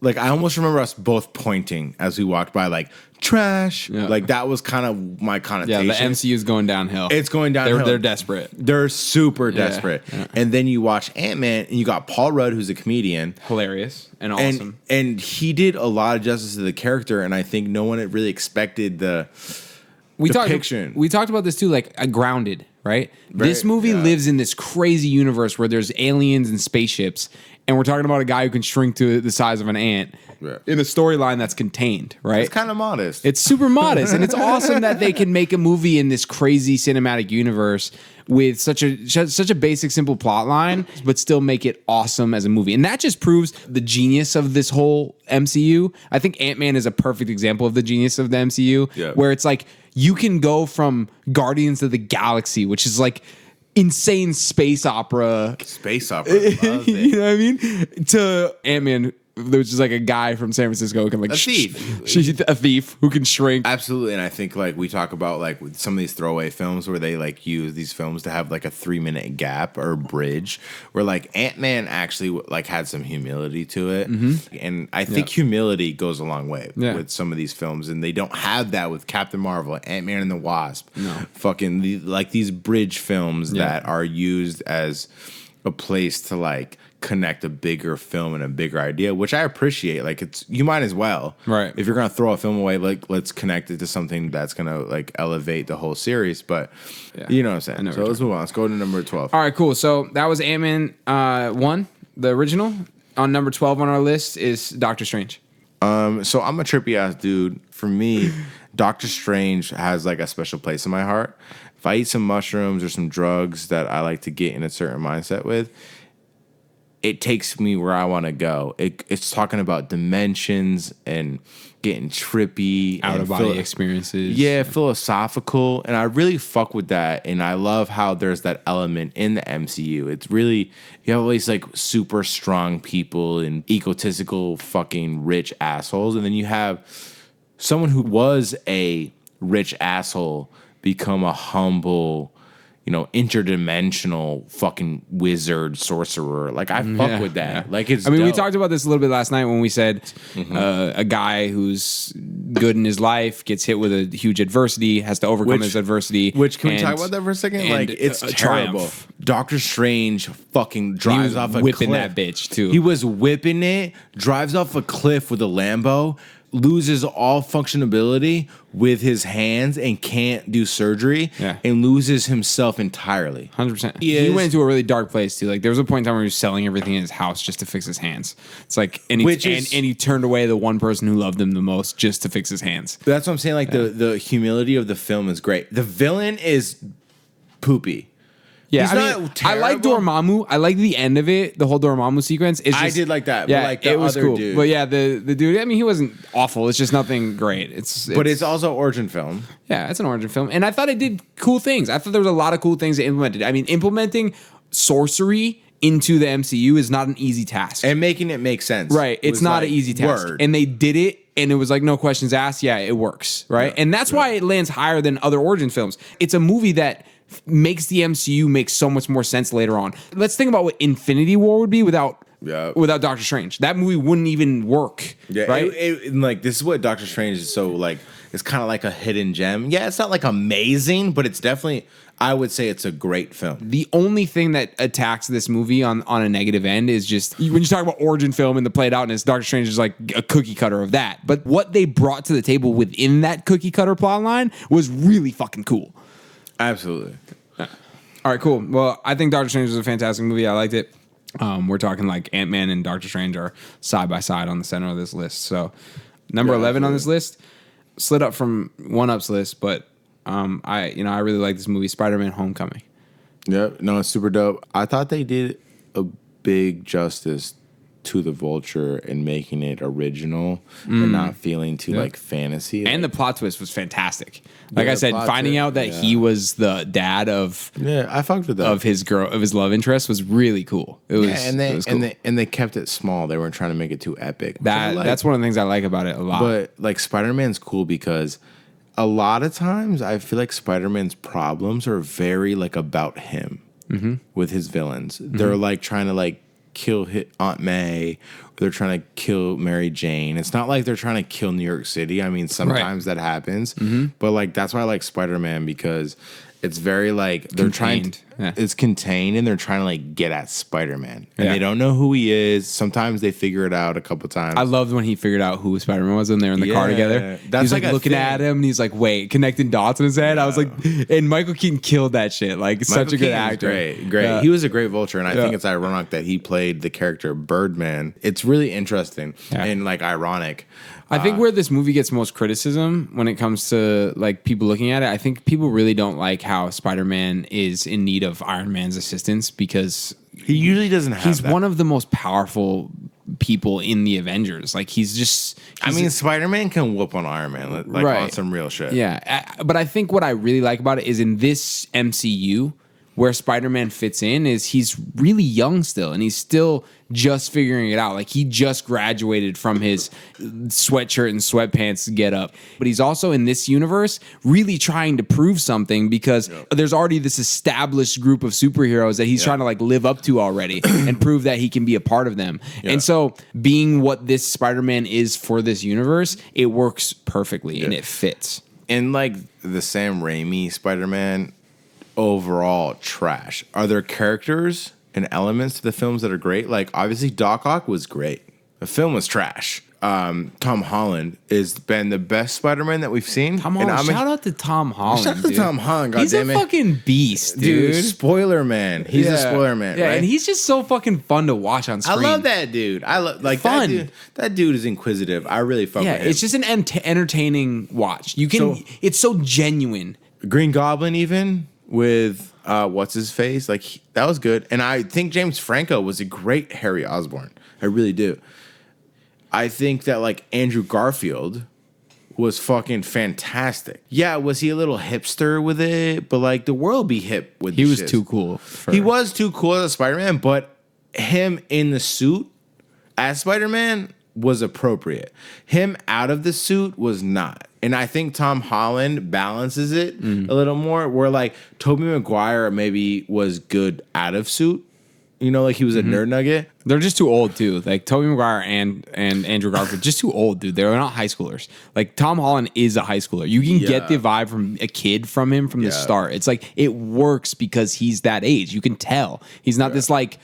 Like, I almost remember us both pointing as we walked by, like, trash. Yeah. Like, that was kind of my connotation. Yeah, the MCU is going downhill. It's going downhill. They're desperate. They're super desperate. Yeah. And then you watch Ant-Man, and you got Paul Rudd, who's a comedian. Hilarious and awesome. And he did a lot of justice to the character, and I think no one had really expected the... We talked about this too, like Grounded, right? This movie lives in this crazy universe where there's aliens and spaceships, and we're talking about a guy who can shrink to the size of an ant in a storyline that's contained, right? It's kind of modest. It's super modest, and it's awesome that they can make a movie in this crazy cinematic universe with such a basic, simple plot line, but still make it awesome as a movie. And that just proves the genius of this whole MCU. I think Ant-Man is a perfect example of the genius of the MCU, where it's like you can go from Guardians of the Galaxy, which is like insane space opera. Space opera. Love it. You know what I mean? To Ant-Man, which is like a guy from San Francisco who can like a thief. A thief who can shrink. Absolutely. And I think like we talk about like with some of these throwaway films where they like use these films to have like a 3-minute gap or bridge, where like Ant-Man actually like had some humility to it. And I think humility goes a long way with some of these films, and they don't have that with Captain Marvel, Ant-Man and the Wasp. Fucking like these bridge films that are used as a place to like connect a bigger film and a bigger idea, which I appreciate. Like you might as well, right? If you're gonna throw a film away, like let's connect it to something that's gonna like elevate the whole series. But you know what I'm saying. So let's move on. Let's go to number 12. All right, cool. So that was Ant-Man 1, the original. On number 12 on our list is Doctor Strange. So I'm a trippy ass dude. For me, Doctor Strange has like a special place in my heart. If I eat some mushrooms or some drugs that I like to get in a certain mindset with, it takes me where I want to go. It's talking about dimensions and getting trippy. Out of body experiences. Yeah, philosophical. And I really fuck with that. And I love how there's that element in the MCU. It's really, you have all these like super strong people and egotistical fucking rich assholes. And then you have someone who was a rich asshole become a humble, interdimensional fucking wizard sorcerer. Like I fuck with that. Like it's. I mean, we talked about this a little bit last night when we said a guy who's good in his life gets hit with a huge adversity, has to overcome his adversity. Which can we talk about that for a second? Like it's terrible. Triumph. Doctor Strange fucking drives off a cliff. Whipping that bitch too. He was whipping it. Drives off a cliff with a Lambo. Loses all functionability with his hands and can't do surgery and loses himself entirely. 100%. He went into a really dark place too. Like there was a point in time where he was selling everything in his house just to fix his hands. It's like and he turned away the one person who loved him the most just to fix his hands. That's what I'm saying. Like the humility of the film is great. The villain is poopy. Yeah, I like Dormammu. I like the end of it, the whole Dormammu sequence. I did like that. Yeah, but like the it was other cool. dude. But yeah, the dude. I mean, he wasn't awful. It's just nothing great. But it's also an origin film. Yeah, it's an origin film, and I thought it did cool things. I thought there was a lot of cool things it implemented. I mean, implementing sorcery into the MCU is not an easy task, and making it make sense. Right, it's not an easy task, and they did it. And it was like, no questions asked. Yeah, it works. Right. And that's why it lands higher than other origin films. It's a movie that makes the MCU make so much more sense later on. Let's think about what Infinity War would be without Doctor Strange. That movie wouldn't even work. Yeah. Right. Like this is what Doctor Strange is so like. It's kind of like a hidden gem. Yeah, it's not like amazing, but it's definitely. I would say it's a great film. The only thing that attacks this movie on a negative end is just when you talk about origin film and the played outness, Doctor Strange is like a cookie cutter of that. But what they brought to the table within that cookie cutter plot line was really fucking cool. Absolutely. All right, cool. Well, I think Doctor Strange was a fantastic movie. I liked it. We're talking like Ant-Man and Doctor Strange are side by side on the center of this list. So number 11 on this list, slid up from 1UP's list, but I really like this movie, Spider-Man: Homecoming. Yep, no, it's super dope. I thought they did a big justice to the Vulture and making it original and not feeling too like fantasy. And the plot twist was fantastic. Like I said, finding out that he was the dad of I fucked with that of his love interest was really cool. It was and they kept it small. They weren't trying to make it too epic. That's one of the things I like about it a lot. But like Spider-Man's cool because a lot of times I feel like Spider-Man's problems are very like about him with his villains. They're like trying to like kill Aunt May, or they're trying to kill Mary Jane. It's not like they're trying to kill New York City. I mean, sometimes that happens, but like that's why I like Spider-Man because It's very like they're Contained. trying. It's contained, and they're trying to like get at Spider-Man, and Yeah. they don't know who he is. Sometimes they figure it out a couple times. I loved when he figured out who Spider-Man was when they were in the car Yeah. together. That's He's like like a looking thing. at him, and he's like, "Wait," connecting dots in his head. I was like, and Michael Keaton killed that shit. Like, such a good Keaton's actor. Great. Yeah. He was a great Vulture, and I think Yeah. it's ironic that he played the character Birdman. It's really interesting and like ironic. I think where this movie gets most criticism when it comes to like people looking at it, I think people really don't like how Spider-Man is in need of Iron Man's assistance because He usually doesn't have. he's that. one of the most powerful people in the Avengers. Like he's Spider-Man can whoop on Iron Man, like Right. on some real shit. yeah. But I think what I really like about it is in this MCU where Spider-Man fits in is he's really young still and he's still just figuring it out. Like he just graduated from his sweatshirt and sweatpants get up. But he's also in this universe really trying to prove something because there's already this established group of superheroes that he's trying to like live up to already and prove that he can be a part of them. And so being what this Spider-Man is for this universe, it works perfectly and it fits. And like the Sam Raimi Spider-Man, overall trash. Are there characters and elements to the films that are great? Like obviously Doc Ock was great. The film was trash. Tom Holland has been the best Spider-Man that we've seen. Tom Holland. Shout out to Tom Holland. Shout out to dude. Tom Holland. He's a goddammit. fucking beast, dude. Spoiler man. He's a spoiler man. Yeah, right? and he's just so fucking fun to watch on I screen. love that dude. I love like Fun. that dude. That dude is inquisitive. I really fuck Yeah, with him. it's just an entertaining watch. You can. So- It's so genuine. Green Goblin even with what's his face, like that was good. And I think James Franco was a great Harry Osborn. I really do. I think that like Andrew Garfield was fucking fantastic. Yeah, was he a little hipster with it? But like the world be hip with He the was shit. too cool. He was too cool as a Spider-Man, but him in the suit as Spider-Man was appropriate. Him out of the suit was not. And I think Tom Holland balances it a little more, where like Tobey Maguire maybe was good out of suit. You know, like he was a nerd nugget. They're just too old too. Like Tobey Maguire and Andrew Garfield, just too old, dude. They're not high schoolers. Like Tom Holland is a high schooler. You can get the vibe from a kid from him from the start. It's like it works because he's that age. You can tell he's not this like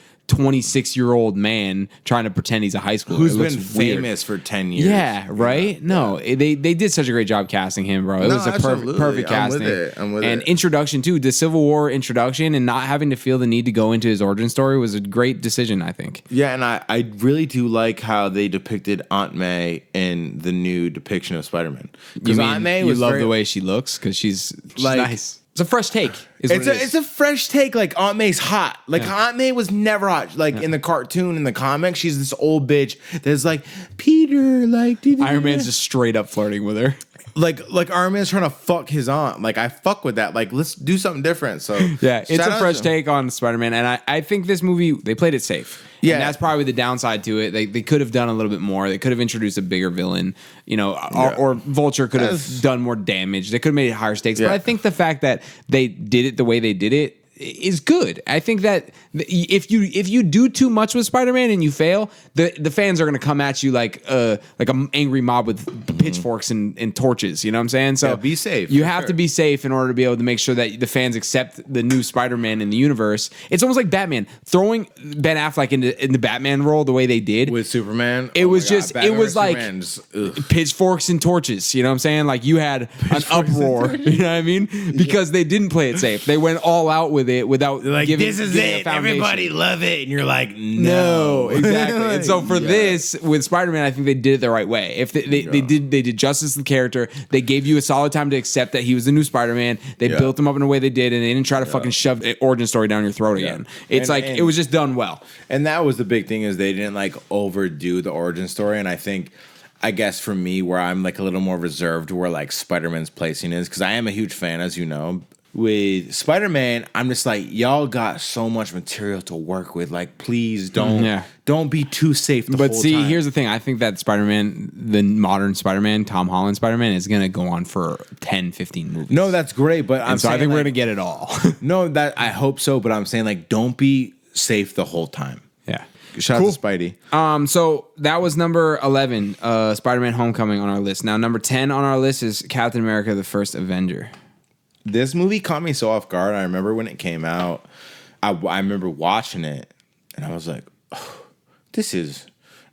26-year-old man trying to pretend he's a high schooler. Who's It looks been weird. famous for 10 years. Yeah, right? No, they did such a great job casting him, bro. It No, was a absolutely. perfect I'm casting. with it. I'm with and it. introduction too, the Civil War introduction and not having to feel the need to go into his origin story was a great decision, I think. Yeah, and I really do like how they depicted Aunt May in the new depiction of Spider-Man. Because Aunt May was you love very, the way she looks because she's Like- nice. It's a fresh take. It's a fresh take. Like Aunt May's hot. Like Aunt May was never hot. Like in the cartoon, in the comic, she's this old bitch that's like Peter. Like Iron Man's just straight up flirting with her. like Iron Man's trying to fuck his aunt. Like I fuck with that. Like let's do something different. So Yeah, it's shout a out fresh to- take on Spider-Man, and I think this movie they played it safe. Yeah. And that's probably the downside to it. They could have done a little bit more. They could have introduced a bigger villain, you know, or Vulture could have done more damage. They could have made it higher stakes. But Yeah. I think the fact that they did it the way they did it is good. I think that if you do too much with Spider-Man and you fail, the fans are going to come at you like an angry mob with pitchforks and torches. You know what I'm saying? So Yeah, be safe, You for have sure. to be safe in order to be able to make sure that the fans accept the new Spider-Man in the universe. It's almost like Batman throwing Ben Affleck in the Batman role the way they did with Superman. It Oh my was God, just Batman it was versus like Superman just, ugh. pitchforks and torches. You know what I'm saying? Like you had an uproar. You know what I mean? Because they didn't play it safe. They went all out with it without like giving. this is giving a it. foundation. Everybody love it, and you're like No, exactly. And so for Yeah. this with Spider-Man, I think they did it the right way. If they did justice to the character, they gave you a solid time to accept that he was the new Spider-Man. They Yeah. built him up in a way they did, and they didn't try to fucking shove an origin story down your throat again. It's And- it was just done well. And that was the big thing is they didn't like overdo the origin story. And I guess for me, where I'm like a little more reserved where like Spider-Man's placing is, because I am a huge fan, as you know. With Spider-Man, I'm just like, y'all got so much material to work with. Like, please don't be too safe the But whole see, time. here's the thing. I think that Spider-Man, the modern Spider-Man, Tom Holland Spider-Man, is going to go on for 10, 15 movies. No, that's great, but and so I think we're going to get it all. No, that I hope so, but I'm saying like, don't be safe the whole time. Yeah. Shout out to Spidey. So that was number 11, Spider-Man Homecoming on our list. Now, number 10 on our list is Captain America, the First Avenger. This movie caught me so off guard. I remember when it came out, I remember watching it, and I was like, oh, this is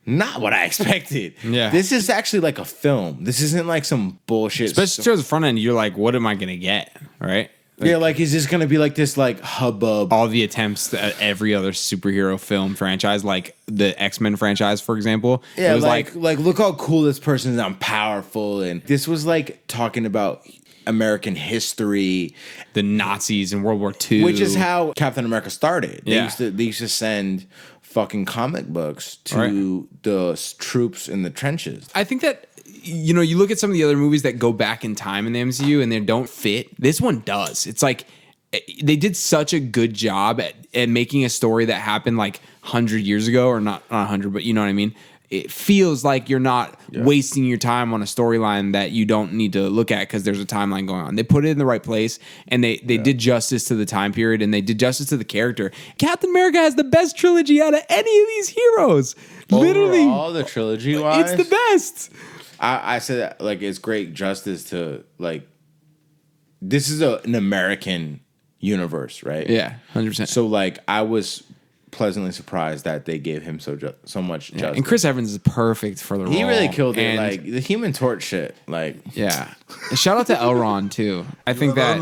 not what I expected. Yeah. This is actually like a film. This isn't like some bullshit. Especially towards the front end, you're like, what am I going to get? Right? Yeah, like, is this going to be like this, like, hubbub? All the attempts at every other superhero film franchise, like the X-Men franchise, for example. Yeah, it was like, look how cool this person is. I'm powerful. And this was like talking about American history, the Nazis in World War II. which is how Captain America started. Yeah. They used to send fucking comic books to the troops in the trenches. I think that, you know, you look at some of the other movies that go back in time in the MCU and they don't fit. This one does. It's like they did such a good job at making a story that happened like 100 years ago, or not 100, but you know what I mean? It feels like you're not wasting your time on a storyline that you don't need to look at because there's a timeline going on. They put it in the right place, and they did justice to the time period, and they did justice to the character. Captain America has the best trilogy out of any of these heroes. Literally, all the trilogy wise, it's the best. I said that, like, it's great justice to, like, this is an American universe, right? Yeah, 100%. So, like, I was pleasantly surprised that they gave him so much justice. And Chris Evans is perfect for the role. He really killed it. And, like, the Human Torch shit. Like, yeah. And shout out to Elrond, too. I think that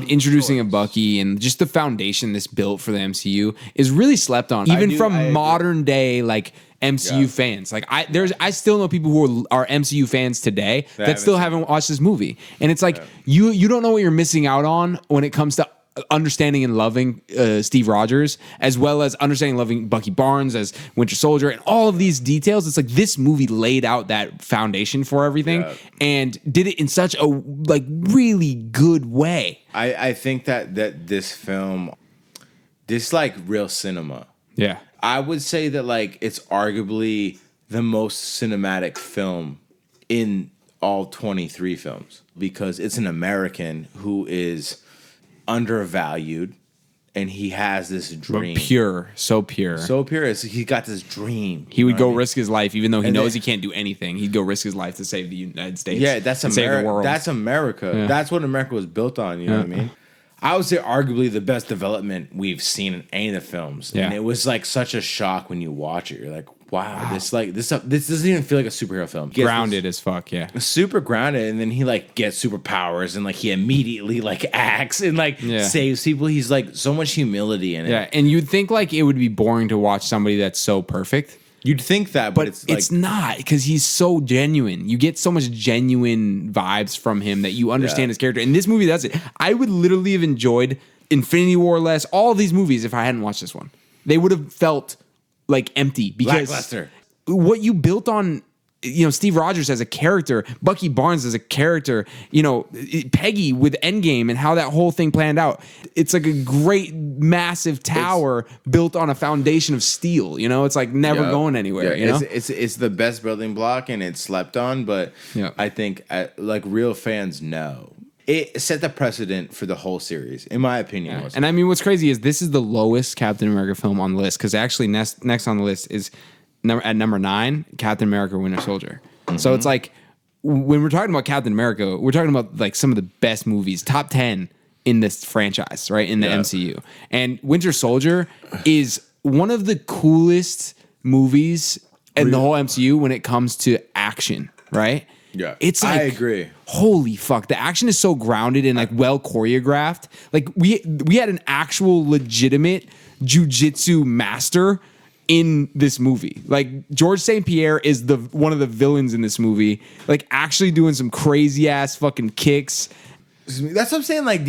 introducing a Bucky and just the foundation this built for the MCU is really slept on. Even from modern day, like, MCU fans. Like, I still know people who are MCU fans today that still haven't watched this movie. And it's like, you don't know what you're missing out on when it comes to understanding and loving Steve Rogers, as well as understanding and loving Bucky Barnes as Winter Soldier, and all of these details. It's like this movie laid out that foundation for everything and did it in such a like really good way. I think that this film, this like real cinema. Yeah. I would say that like it's arguably the most cinematic film in all 23 films, because it's an American who is undervalued, and he has this dream. But pure, so pure. So pure. He got this dream. He would go risk his life, even though he knows he can't do anything. He'd go risk his life to save the United States. Yeah, that's America. Save the world. That's America. Yeah. That's what America was built on. You know what I mean? I would say arguably the best development we've seen in any of the films. Yeah. And it was like such a shock when you watch it. You're like, wow. This doesn't even feel like a superhero film. Grounded as fuck, yeah. Super grounded, and then he like gets superpowers, and like he immediately like acts and like saves people. He's like so much humility in it. Yeah, and you'd think like it would be boring to watch somebody that's so perfect. You'd think that, but it's not, because he's so genuine. You get so much genuine vibes from him that you understand his character. And this movie does it. I would literally have enjoyed Infinity War less, all of these movies, if I hadn't watched this one. They would have felt like empty, because lackluster. What you built on, you know, Steve Rogers as a character, Bucky Barnes as a character, you know, Peggy with Endgame and how that whole thing planned out. It's like a great, massive tower built on a foundation of steel. You know, it's like never going anywhere. You know, it's the best building block, and it's slept on. But I think like real fans know. It set the precedent for the whole series, in my opinion. Yeah. And I mean, what's crazy is this is the lowest Captain America film on the list, because actually next on the list is at number 9, Captain America: Winter Soldier. Mm-hmm. So it's like, when we're talking about Captain America, we're talking about like some of the best movies, top 10 in this franchise, right? In the MCU. And Winter Soldier is one of the coolest movies in the whole MCU when it comes to action, right? Yeah, it's like, I agree. Holy fuck, the action is so grounded and like well choreographed. Like we had an actual legitimate jujitsu master in this movie. Like George St. Pierre is one of the villains in this movie, like actually doing some crazy ass fucking kicks. That's what I'm saying. Like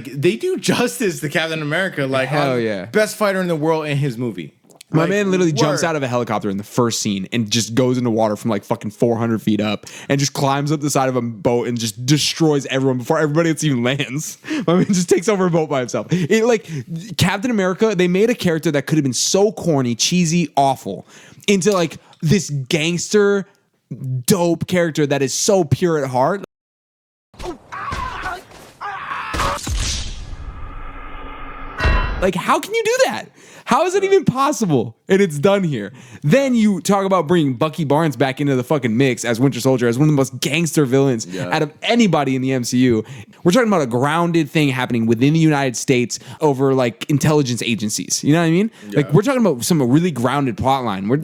they do justice to Captain America. Like, hell yeah, best fighter in the world in his movie. My man literally jumps out of a helicopter in the first scene and just goes into water from like fucking 400 feet up and just climbs up the side of a boat and just destroys everyone before everybody else even lands. My man just takes over a boat by himself. It, like, Captain America, they made a character that could have been so corny, cheesy, awful, into like this gangster, dope character that is so pure at heart. Like, how can you do that? How is it even possible? And it's done here. Then you talk about bringing Bucky Barnes back into the fucking mix as Winter Soldier, as one of the most gangster villains out of anybody in the MCU. We're talking about a grounded thing happening within the United States over like intelligence agencies. You know what I mean? Yeah. Like we're talking about some really grounded plot line. We're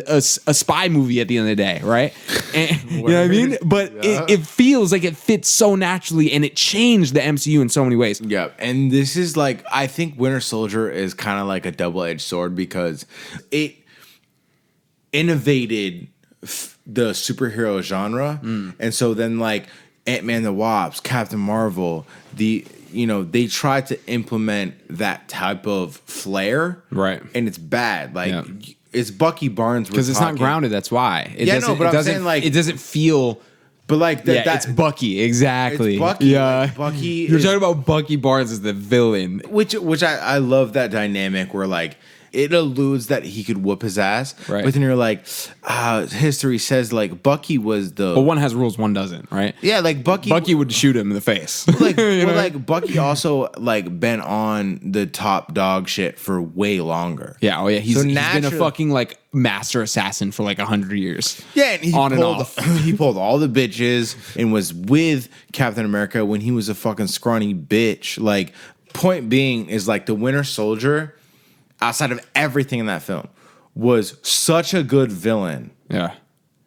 a spy movie at the end of the day, right? And, you know what I mean? But it feels like it fits so naturally, and it changed the MCU in so many ways. Yeah, and this is like, I think Winter Soldier is kind of like a double-edged sword because it innovated the superhero genre, and so then like Ant-Man the Wasp, Captain Marvel, they tried to implement that type of flair, Right. and it's bad. Like it's Bucky Barnes Because it's not grounded. That's why. But I'm saying like it doesn't feel. But like that, It's Bucky, exactly. It's Bucky. Yeah, Like, Bucky. You're talking about Bucky Barnes as the villain. Which I love that dynamic where like it alludes that he could whoop his ass, Right. but then you're like, history says like Bucky was the. But one has rules, one doesn't, right? Yeah, like Bucky would shoot him in the face. like, You know? like Bucky also like been on the top dog shit for way longer. Yeah, oh yeah, he's been a naturally- fucking like master assassin for like 100 years. Yeah, and he On and pulled off. he pulled all the bitches and was with Captain America when he was a fucking scrawny bitch. Like, point being is like the Winter Soldier, outside of everything in that film, was such a good villain. Yeah,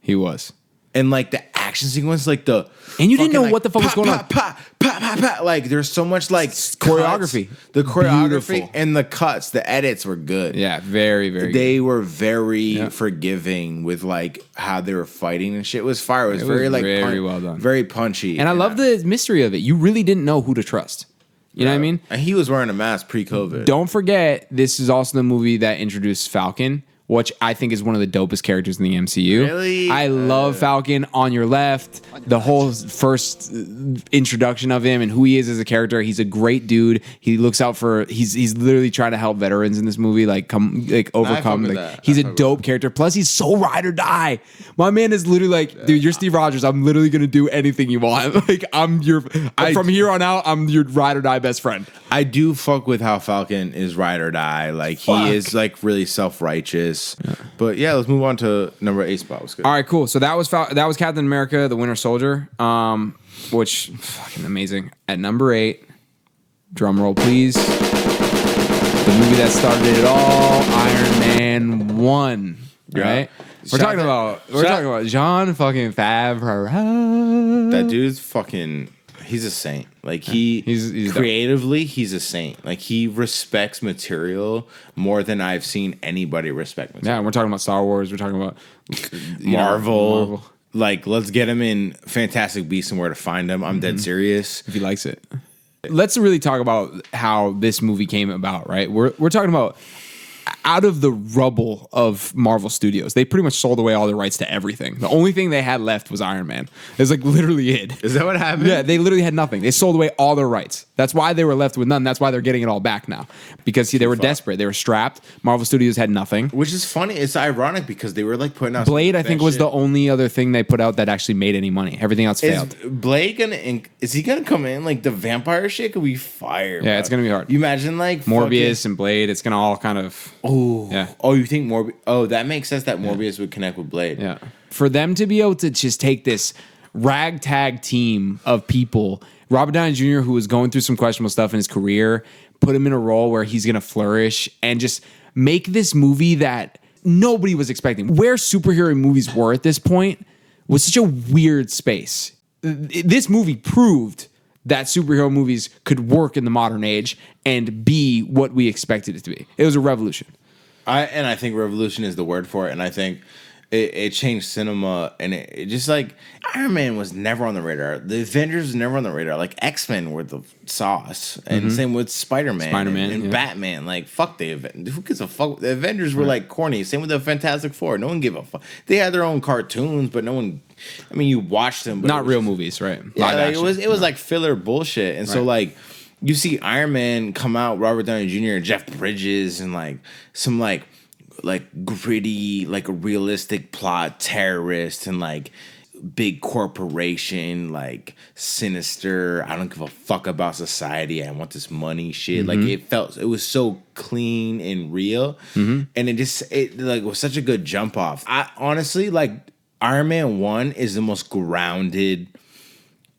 he was. And like the action sequence, like the And you didn't fucking, know what the fuck was going on. Like there's so much like choreography. cuts. The choreography Beautiful. and the cuts, the edits were good. Yeah, very, very. They were very Yeah. forgiving with like how they were fighting and shit. It was fire. It was It very was like very well done. very punchy. And I love the mystery of it. You really didn't know who to trust. You know what I mean? And he was wearing a mask pre-COVID. Don't forget, this is also the movie that introduced Falcon, which I think is one of the dopest characters in the MCU. Really? I love Falcon. On your left, the whole first introduction of him and who he is as a character. He's a great dude. He looks out for. He's literally trying to help veterans in this movie, overcome. with Like, that. he's I a fuck with dope character. Plus, he's so ride or die. My man is literally like, dude, you're Steve Rogers. I'm literally gonna do anything you want. Like, from here on out, I'm your ride or die best friend. I do fuck with how Falcon is ride or die. Like he is like really self-righteous. But yeah, let's move on to number 8 spot. Was good. All right, cool. So that was Captain America: The Winter Soldier, which fucking amazing. At number 8, drum roll please. The movie that started it all, Iron Man 1. Right? We're talking about Jean fucking Favreau. That dude's fucking. He's a saint. Like he's creatively, he's a saint. Like he respects material more than I've seen anybody respect material. Yeah, and we're talking about Star Wars. We're talking about Marvel. Like, let's get him in Fantastic Beasts and Where to Find Them. I'm dead serious. If he likes it. Let's really talk about how this movie came about, right? We're talking about out of the rubble of Marvel Studios. They pretty much sold away all their rights to everything. The only thing they had left was Iron Man. It's like literally it. Is that what happened? Yeah, they literally had nothing. They sold away all their rights. That's why they were left with none. That's why they're getting it all back now. Because they were desperate. They were strapped. Marvel Studios had nothing. Which is funny. It's ironic because they were like putting out Blade, I think, was the only other thing they put out that actually made any money. Everything else failed. Is Blade is he gonna come in like the vampire shit? Could be fire. Yeah, bro. it's gonna be hard. You imagine like Morbius and Blade. It's gonna all kind of. Oh, Yeah. Oh, you think Morbius? Oh, that makes sense. That Morbius would connect with Blade. Yeah. For them to be able to just take this ragtag team of people, Robert Downey Jr., who was going through some questionable stuff in his career, put him in a role where he's going to flourish and just make this movie that nobody was expecting. Where superhero movies were at this point was such a weird space. This movie proved that superhero movies could work in the modern age and be what we expected it to be. It was a revolution. I think revolution is the word for it, and I think it changed cinema, and it just like Iron Man was never on the radar. The Avengers was never on the radar. Like X-Men were the sauce, and same with Spider-Man and yeah. Batman. Like fuck the Avengers. Who gives a fuck? The Avengers were like corny. Same with the Fantastic Four. No one gave a fuck. They had their own cartoons, but no one. I mean, you watched them, but Not real movies, right? Yeah, Live like, action. it was like filler bullshit, and so like you see Iron Man come out, Robert Downey Jr. and Jeff Bridges, and like some like gritty, like a realistic plot terrorist, and like big corporation, like sinister. I don't give a fuck about society. I want this money shit. Like it was so clean and real, and it like was such a good jump off. I honestly like Iron Man 1 is the most grounded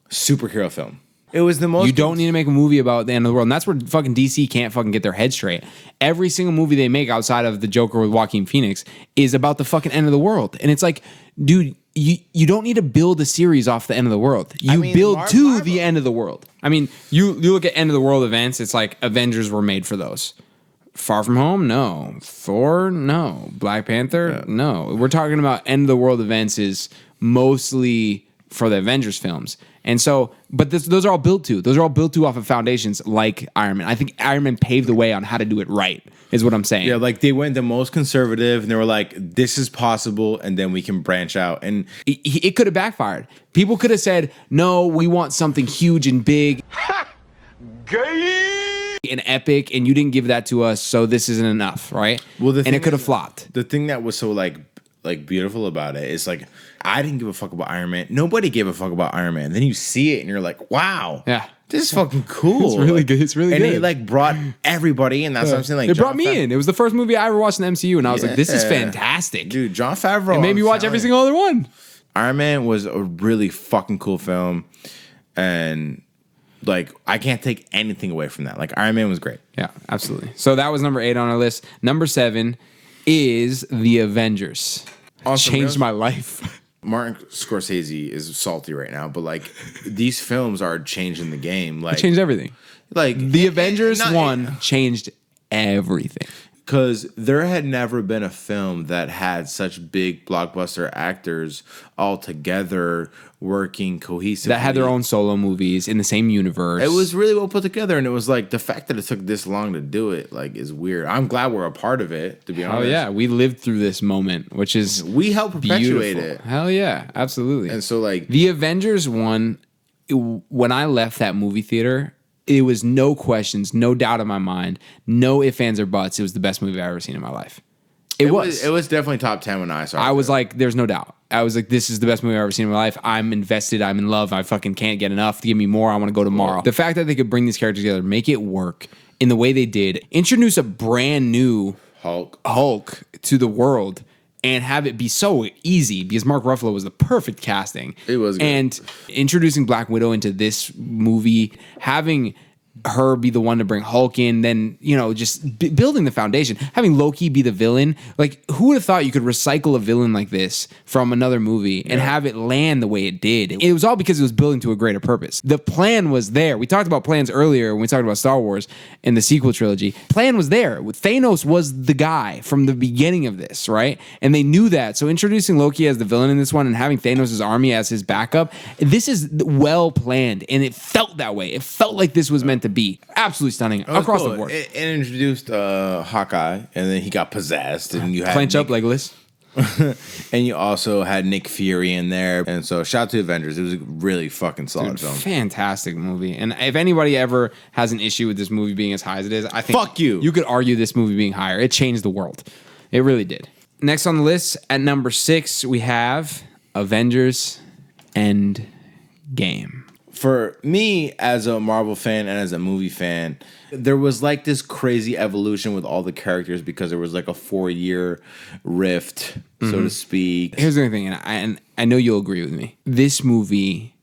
superhero film. It was the most. You don't need to make a movie about the end of the world. And that's where fucking DC can't fucking get their head straight. Every single movie they make outside of the Joker with Joaquin Phoenix is about the fucking end of the world. And it's like, dude, you don't need to build a series off the end of the world. You build to the end of the world. I mean, you look at end of the world events, it's like Avengers were made for those. Far From Home? No. Thor? No. Black Panther? No. We're talking about end of the world events is mostly for the Avengers films. And so, but those are all built to. Those are all built to off of foundations like Iron Man. I think Iron Man paved the way on how to do it right, is what I'm saying. Yeah, like they went the most conservative and they were like, this is possible and then we can branch out. And it could have backfired. People could have said, no, we want something huge and big. And epic, and you didn't give that to us, so this isn't enough, right? Well, and it could have flopped. The thing that was so like beautiful about it is like I didn't give a fuck about Iron Man. Nobody gave a fuck about Iron Man. Then you see it and you're like, wow, yeah, this is fucking cool. It's really good. It's really good. And it like brought everybody in. That's what I'm saying. Like it brought me in. It was the first movie I ever watched in the MCU, and I was like, this is fantastic, dude. Jon Favreau. It made me watch every single other one. Iron Man was a really fucking cool film, and like I can't take anything away from that. Like Iron Man was great. Yeah, absolutely. So that was number 8 on our list. Number 7 is The Avengers. Also, changed my life. Martin Scorsese is salty right now, but like these films are changing the game. Like it changed everything. Like The Avengers 1 changed everything. Because there had never been a film that had such big blockbuster actors all together working cohesively. That had their own solo movies in the same universe. It was really well put together, and it was like the fact that it took this long to do it, like, is weird. I'm glad we're a part of it, to be honest. Oh yeah, we lived through this moment, which is we helped perpetuate beautiful. it. Hell yeah, absolutely. And so like The Avengers 1, when I left that movie theater, it was no questions, no doubt in my mind, no ifs, ands, or buts. It was the best movie I've ever seen in my life. It was. It was definitely top 10 when I saw it. I was like, there's no doubt. I was like, this is the best movie I've ever seen in my life. I'm invested. I'm in love. I fucking can't get enough. Give me more. I want to go tomorrow. The fact that they could bring these characters together, make it work in the way they did, introduce a brand new Hulk to the world, and have it be so easy because Mark Ruffalo was the perfect casting. It was good. And introducing Black Widow into this movie, having her be the one to bring Hulk in, then, you know, just building the foundation, having Loki be the villain. Like, who would have thought you could recycle a villain like this from another movie and have it land the way it did? It was all because it was building to a greater purpose. The plan was there. We talked about plans earlier when we talked about Star Wars and the sequel trilogy. Plan was there. Thanos was the guy from the beginning of this, right? And they knew that. So introducing Loki as the villain in this one and having Thanos' army as his backup, this is well planned, and it felt that way. It felt like this was meant to be absolutely stunning across the board. It introduced Hawkeye, and then he got possessed, and you had clench up Legolas. And you also had Nick Fury in there. And so shout out to Avengers. It was a really fucking solid film. Fantastic movie. And if anybody ever has an issue with this movie being as high as it is, I think fuck you. You could argue this movie being higher. It changed the world. It really did. Next on the list at number 6, we have Avengers Endgame. For me, as a Marvel fan and as a movie fan, there was like this crazy evolution with all the characters because there was like a 4-year rift, so to speak. Here's the other thing, and I know you'll agree with me. This movie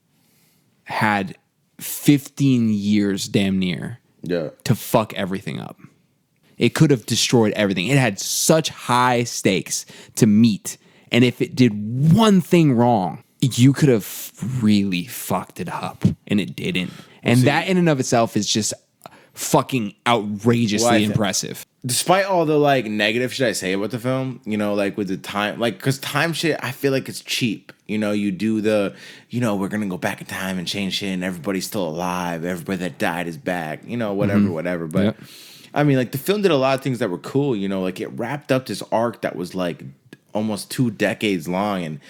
had 15 years damn near to fuck everything up. It could have destroyed everything. It had such high stakes to meet. And if it did one thing wrong, you could have really fucked it up, and it didn't. And that in and of itself is just fucking outrageously impressive. Despite all the like negative shit I say about the film, you know, like with the time, like, because time shit, I feel like it's cheap. You know, you do the, you know, we're gonna go back in time and change shit, and everybody's still alive. Everybody that died is back. You know, whatever. But I mean, like, the film did a lot of things that were cool. You know, like it wrapped up this arc that was like almost 2 decades long, and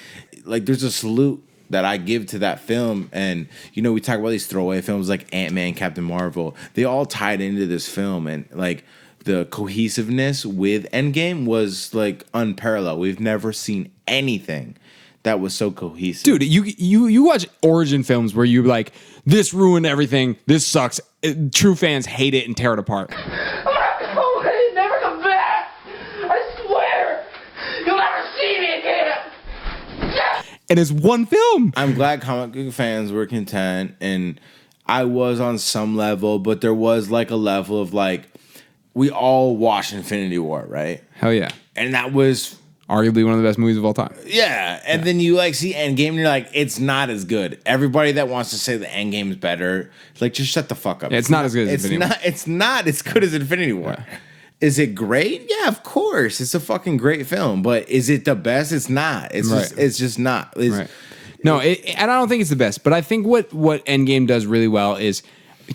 like there's a salute that I give to that film. And you know, we talk about these throwaway films like Ant-Man, Captain Marvel. They all tied into this film, and like the cohesiveness with Endgame was like unparalleled. We've never seen anything that was so cohesive. Dude, you watch origin films where you're like, this ruined everything, this sucks. True fans hate it and tear it apart. I'm not going, never come back. I swear, you'll never see me again. And it's one film. I'm glad comic book fans were content, and I was on some level, but there was like a level of like, we all watched Infinity War, right? Hell yeah. And that was Arguably one of the best movies of all time. yeah. And then you like see Endgame and you're like, it's not as good. Everybody that wants to say the Endgame is better, like just shut the fuck up. Yeah, it's not as good as it's Infinity not, War. It's not as good as Infinity War. Yeah. Is it great? Yeah, of course. It's a fucking great film. But is it the best? It's not. It's Right. it's just not. It's, Right. No, and I don't think it's the best, but I think what Endgame does really well is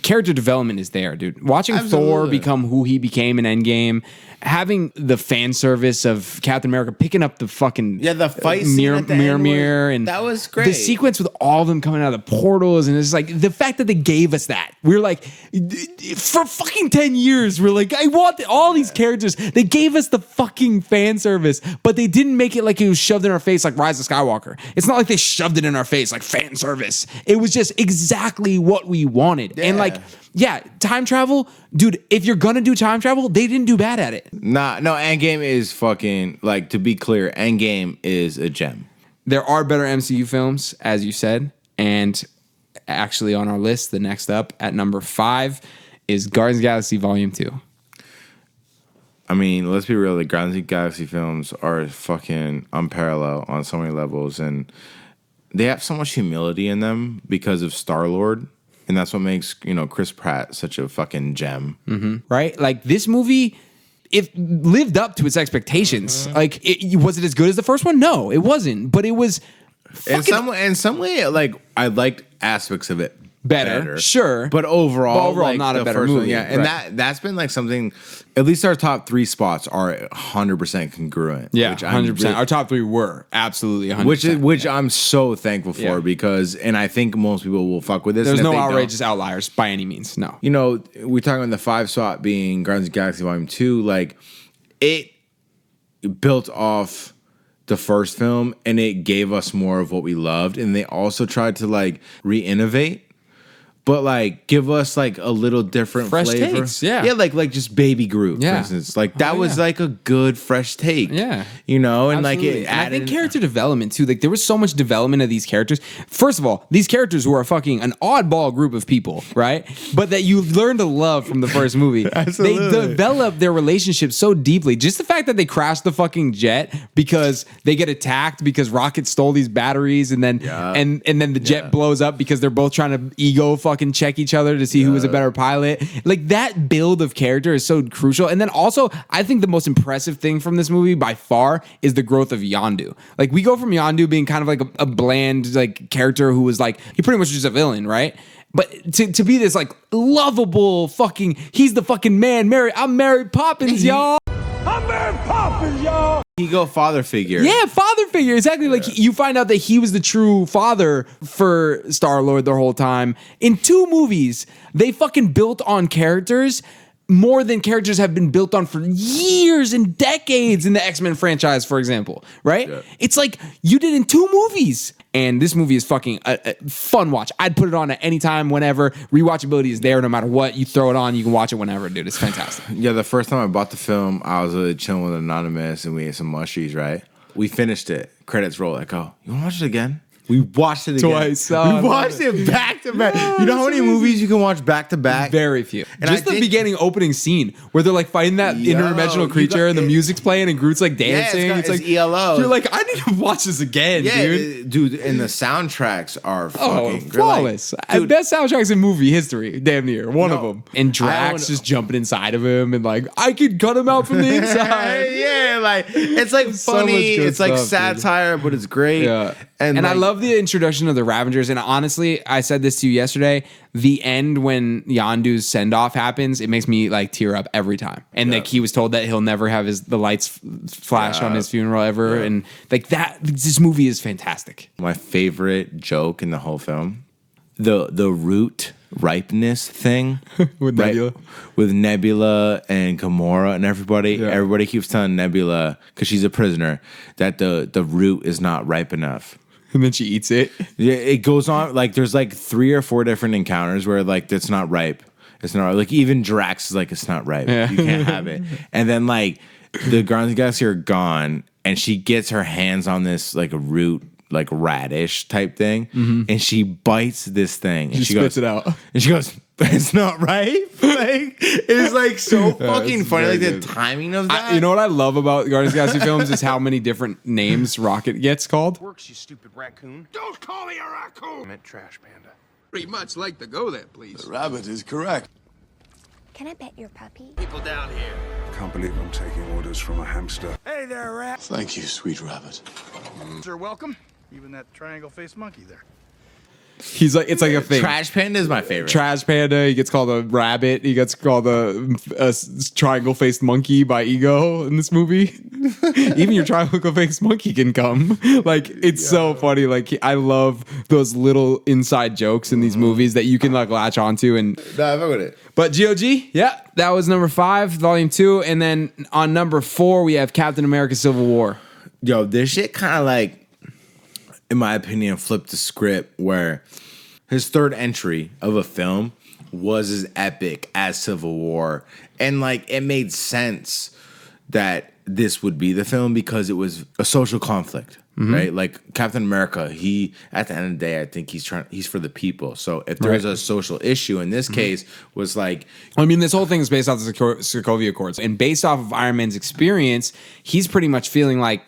character development is there, dude. Watching Thor Absolutely. become who he became in Endgame, having the fan service of Captain America picking up the fucking the fight scene mirror at the end was- and that was great. The sequence with all of them coming out of the portals, and it's like the fact that they gave us that. We're like, for fucking 10 years, we're like, I want all these characters. They gave us the fucking fan service, but they didn't make it like it was shoved in our face like Rise of Skywalker. It's not like they shoved it in our face like fan service. It was just exactly what we wanted. And like, yeah, time travel, dude, if you're gonna do time travel, they didn't do bad at it. Nah, no, Endgame is fucking, like, to be clear, Endgame is a gem. There are better MCU films, as you said, and actually on our list, the next up at number 5 is Guardians of the Galaxy Volume 2. I mean, let's be real, the Guardians of the Galaxy films are fucking unparalleled on so many levels, and they have so much humility in them because of Star-Lord, and that's what makes, Chris Pratt such a fucking gem. Right? Like, this movie, it lived up to its expectations. Like, was it as good as the first one? No, it wasn't. But it was In some way, like, I liked aspects of it better, sure. but overall, But like, not a the better first one, movie, yeah, and right. that's been like something. At least our top 3 spots are 100% congruent. Yeah, which I'm 100%. Our top 3 were absolutely 100%. which I'm so thankful for Yeah. because, and I think most people will fuck with this. There's and if no they don't- outrageous outliers by any means. No. We're talking about the 5 spot being Guardians of the Galaxy Volume 2. Like, it built off the first film and it gave us more of what we loved. And they also tried to like re-innovate, but like give us like a little different Fresh flavor. takes, yeah. Yeah, like just Baby Groot, Yeah. for instance. Like that Oh, was yeah. like a good fresh take. Yeah. And Absolutely. like it And I added think character development too. Like there was so much development of these characters. First of all, these characters were fucking an oddball group of people, right? But that you learned to love from the first movie. Absolutely. They developed their relationship so deeply. Just the fact that they crashed the fucking jet because they get attacked because Rocket stole these batteries, and then and then the jet blows up because they're both trying to ego fucking check each other to see who was a better pilot. Like that build of character is so crucial. And then also, I think the most impressive thing from this movie by far is the growth of Yondu. Like we go from Yondu being kind of like a bland like character who was like, he pretty much just a villain, right? But to be this like lovable fucking, he's the fucking man. I'm Mary Poppins, y'all. I'm Mary Poppins, y'all. ego father figure. Yeah, father figure. Exactly. Like you find out that he was the true father for Star-Lord the whole time. In 2 movies, they fucking built on characters more than characters have been built on for years and decades in the X-Men franchise, for example, right? Yeah. It's like you did in 2 movies. And this movie is fucking a fun watch. I'd put it on at any time, whenever. Rewatchability is there no matter what. You throw it on, you can watch it whenever, dude. It's fantastic. Yeah, the first time I bought the film, I was chilling with Anonymous and we ate some mushies, right? We finished it. Credits roll. Like, oh, you want to watch it again? We watched it again. Twice. Oh, I we love watched it back to back. You know how many movies you can watch back to back? Very few. And Just I the think- beginning opening scene where they're like fighting that Yo, interdimensional you creature got- and the music's playing and Groot's like dancing. it's like ELO. You're like, I need to watch this again, Yeah, dude. dude, and the soundtracks are Oh, fucking flawless. Dude, Best soundtracks in movie history, damn near. One of No, them. And I Drax don't- just jumping inside of him and like, I could cut him out from the inside. yeah, like it's like So funny. much good It's like stuff, dude. satire, but it's great. Yeah. and I like- love the introduction of the Ravengers. And honestly, I said this to you yesterday. The end when Yondu's send off happens, it makes me like tear up every time. And like he was told that he'll never have the lights flash on his funeral ever. Yeah. And like that, this movie is fantastic. My favorite joke in the whole film, the root ripeness thing With Nebula? with Nebula and Gamora and everybody. Yeah. Everybody keeps telling Nebula, because she's a prisoner, that the root is not ripe enough. And then she eats it. Yeah, it goes on like there's like 3 or 4 different encounters where like it's not ripe. It's not like even Drax is like it's not ripe. Yeah. You can't have it. And then like the Guardians of the Galaxy are gone, and she gets her hands on this like a root, like radish type thing, and she bites this thing, and She spits it out. and she goes, "It's not ripe." Like it's like so fucking it's funny. very Like the good. timing of that. You know what I love about Guardians of the Galaxy films is how many different names Rocket gets called. Works, you stupid raccoon. Don't call me a raccoon! I meant trash panda. Pretty much like to go there, please. Rabbit is correct. Can I pet your puppy? People down here. Can't believe I'm taking orders from a hamster. Hey there, rat. Thank you, sweet rabbit. You're welcome. Even that triangle-faced monkey there. He's like, it's like a thing. Trash Panda is my favorite. Trash Panda. He gets called a rabbit. He gets called a triangle-faced monkey by Ego in this movie. Even your triangle-faced monkey can come. Like, it's so funny. Like, I love those little inside jokes in these movies that you can like latch onto. And Nah, I fuck with it. but GOG, yeah, that was number 5, volume 2, and then on number 4 we have Captain America: Civil War. Yo, this shit kind of like, in my opinion, flipped the script where his third entry of a film was as epic as Civil War. And like, it made sense that this would be the film because it was a social conflict, right? Like Captain America, he, at the end of the day, I think he's for the people. So if there's a social issue in this case was like, I mean, this whole thing is based off the Sokovia Accords, and based off of Iron Man's experience, he's pretty much feeling like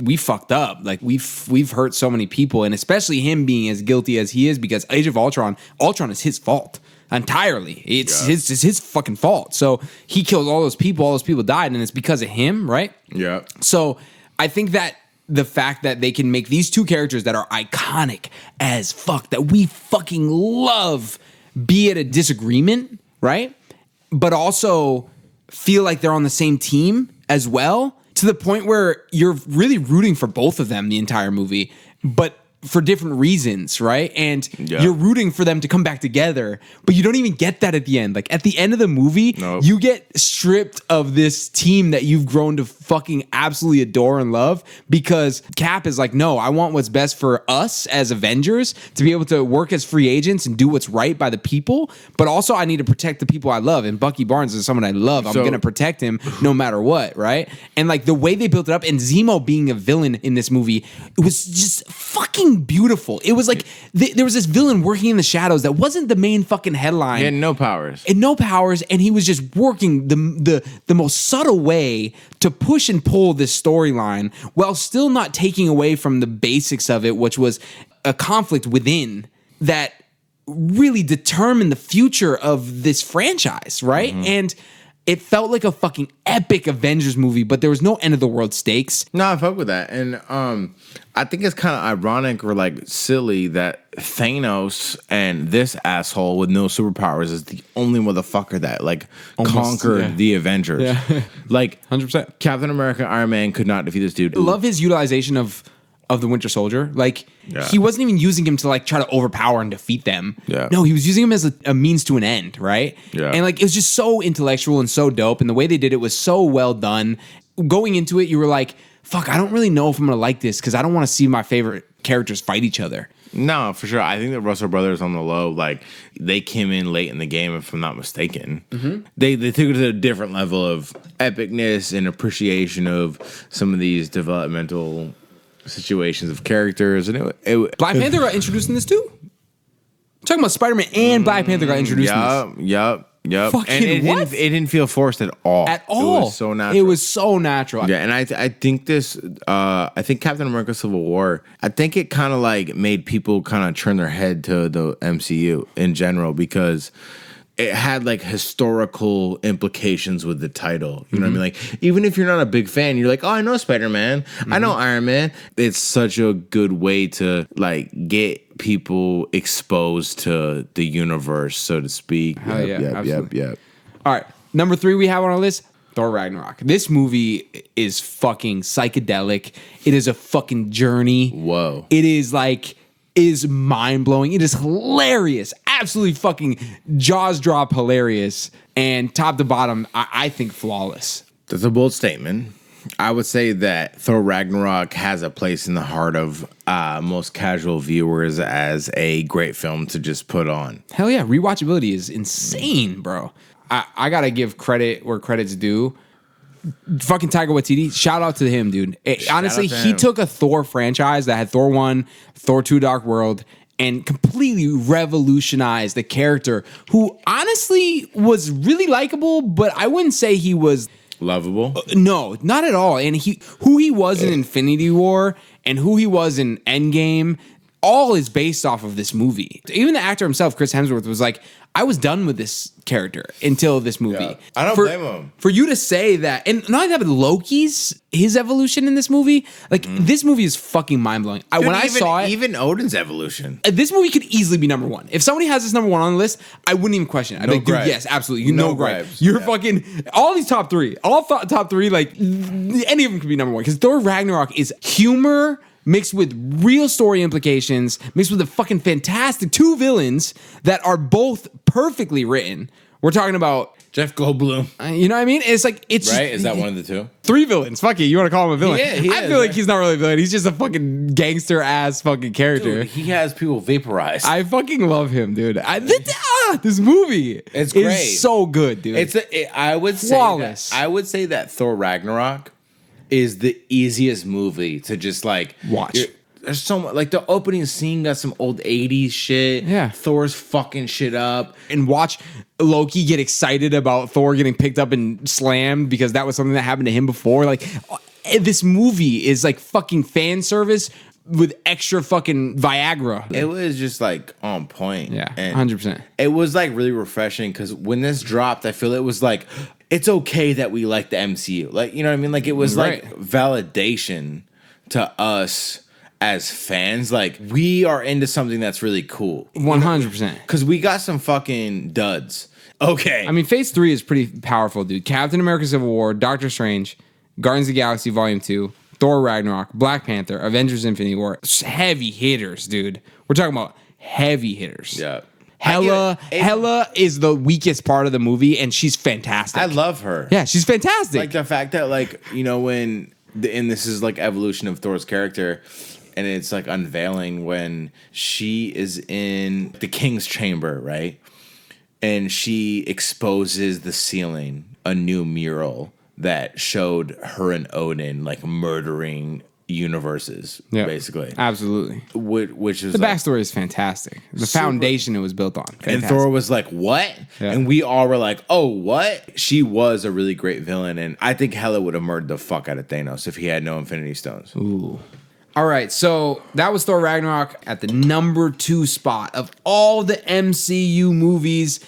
we fucked up, like we've hurt so many people, and especially him being as guilty as he is, because Age of Ultron is his fault entirely. It's his fucking fault. So he killed all those people died, and it's because of him, right? yeah, So I think that the fact that they can make these two characters that are iconic as fuck, that we fucking love, be at a disagreement, right? But also feel like they're on the same team as well, to the point where you're really rooting for both of them the entire movie, but for different reasons, right? And you're rooting for them to come back together, but you don't even get that at the end. Like at the end of the movie, you get stripped of this team that you've grown to fucking absolutely adore and love, because Cap is like, no, I want what's best for us as Avengers to be able to work as free agents and do what's right by the people, but also I need to protect the people I love. And Bucky Barnes is someone I love. I'm going to protect him no matter what, right? And like the way they built it up, and Zemo being a villain in this movie, it was just fucking beautiful. It was like there was this villain working in the shadows that wasn't the main fucking headline. he had no powers. And he was just working the most subtle way to push and pull this storyline while still not taking away from the basics of it, which was a conflict within that really determined the future of this franchise, right? And it felt like a fucking epic Avengers movie, but there was no end of the world stakes. No, I fuck with that. And I think it's kind of ironic or like silly that Thanos and this asshole with no superpowers is the only motherfucker that like conquered the Avengers. Yeah. Like 100%. Captain America, Iron Man could not defeat this dude. I love his utilization of the Winter Soldier. Like he wasn't even using him to like try to overpower and defeat them. Yeah. No, he was using him as a means to an end, right? Yeah. And like it was just so intellectual and so dope, and the way they did it was so well done. Going into it, you were like, fuck, I don't really know if I'm gonna like this, because I don't want to see my favorite characters fight each other. No, for sure. I think the Russell brothers on the low, like they came in late in the game, if I'm not mistaken. They took it to a different level of epicness and appreciation of some of these developmental situations of characters, and it Black Panther got introduced in this too. I'm talking about Spider-Man and Black Panther got introduced in this. Yep. Fucking and it what? Didn't feel forced at all. At all. It was so natural. It was so natural. Yeah, and I think this, I think Captain America Civil War, I think it kind of like made people kind of turn their head to the MCU in general, because it had like historical implications with the title. You know what I mean? Like, even if you're not a big fan, you're like, oh, I know Spider-Man. I know Iron Man. It's such a good way to like get people exposed to the universe, so to speak. Hell yeah, absolutely. Yep. All right, number 3 we have on our list, Thor Ragnarok. This movie is fucking psychedelic. It is a fucking journey. Whoa. It is like, is mind-blowing. It is hilarious. absolutely fucking jaws drop hilarious, and top to bottom, I think flawless. That's a bold statement. I would say that Thor Ragnarok has a place in the heart of most casual viewers as a great film to just put on. Hell yeah, rewatchability is insane, bro. I gotta give credit where credit's due. Fucking Taika Waititi, shout out to him, dude. Honestly, he took a Thor franchise that had Thor 1, Thor 2 Dark World, and completely revolutionized the character who honestly was really likable, but I wouldn't say he was lovable. No, not at all. And who he was in Infinity War and who he was in Endgame, all is based off of this movie. Even the actor himself, Chris Hemsworth, was like, I was done with this character until this movie. Yeah. I don't blame him. For you to say that, and not only that, but Loki's, his evolution in this movie, like, this movie is fucking mind-blowing. When I saw it... Even Odin's evolution. This movie could easily be number one. If somebody has this number one on the list, I wouldn't even question it. I'd be like, dude, yes, absolutely. No gripes. You're fucking... All these top three, top three, like, any of them could be number one. Because Thor Ragnarok is humor mixed with real story implications, mixed with a fucking fantastic two villains that are both perfectly written. We're talking about Jeff Goldblum. You know what I mean? It's like, it's right. Just, is that one of the two? Three villains. Fuck it. You want to call him a villain? Yeah, I feel like he's not really a villain. He's just a fucking gangster ass fucking character. Dude, he has people vaporized. I fucking love him, dude. This movie it's great. Is so good, dude. I would flawless. I would say that Thor Ragnarok is the easiest movie to just like watch. There's so much, like the opening scene got some old 80s shit. Yeah. Thor's fucking shit up. And watch Loki get excited about Thor getting picked up and slammed because that was something that happened to him before. Like, this movie is like fucking fan service with extra fucking Viagra. It was just like on point. Yeah, and 100%. It was like really refreshing because when this dropped, I feel it was like, it's okay that we like the MCU. Like, you know what I mean? Like, it was like validation to us as fans. Like, we are into something that's really cool. 100%. Because we got some fucking duds. Okay. I mean, Phase 3 is pretty powerful, dude. Captain America Civil War, Doctor Strange, Guardians of the Galaxy Volume 2, Thor Ragnarok, Black Panther, Avengers Infinity War. Heavy hitters, dude. We're talking about heavy hitters. Yeah. Hela is the weakest part of the movie, and she's fantastic. I love her. Yeah, she's fantastic. Like the fact that, like, you know, and this is like evolution of Thor's character, and it's like unveiling when she is in the King's Chamber, right? And she exposes the ceiling, a new mural that showed her and Odin like murdering universes, basically. Absolutely. Which is the backstory is fantastic. The foundation it was built on. Fantastic. And Thor was like, what? Yeah. And we all were like, oh, what? She was a really great villain, and I think Hela would have murdered the fuck out of Thanos if he had no Infinity Stones. Ooh. All right, so that was Thor Ragnarok at the number 2 spot of all the MCU movies.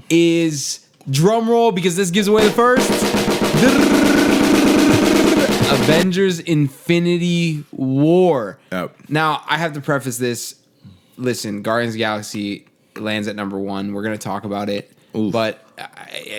Is drumroll, because this gives away the first. Avengers Infinity War. Yep. Now, I have to preface this. Listen, Guardians of the Galaxy lands at number 1. We're going to talk about it. Oof. But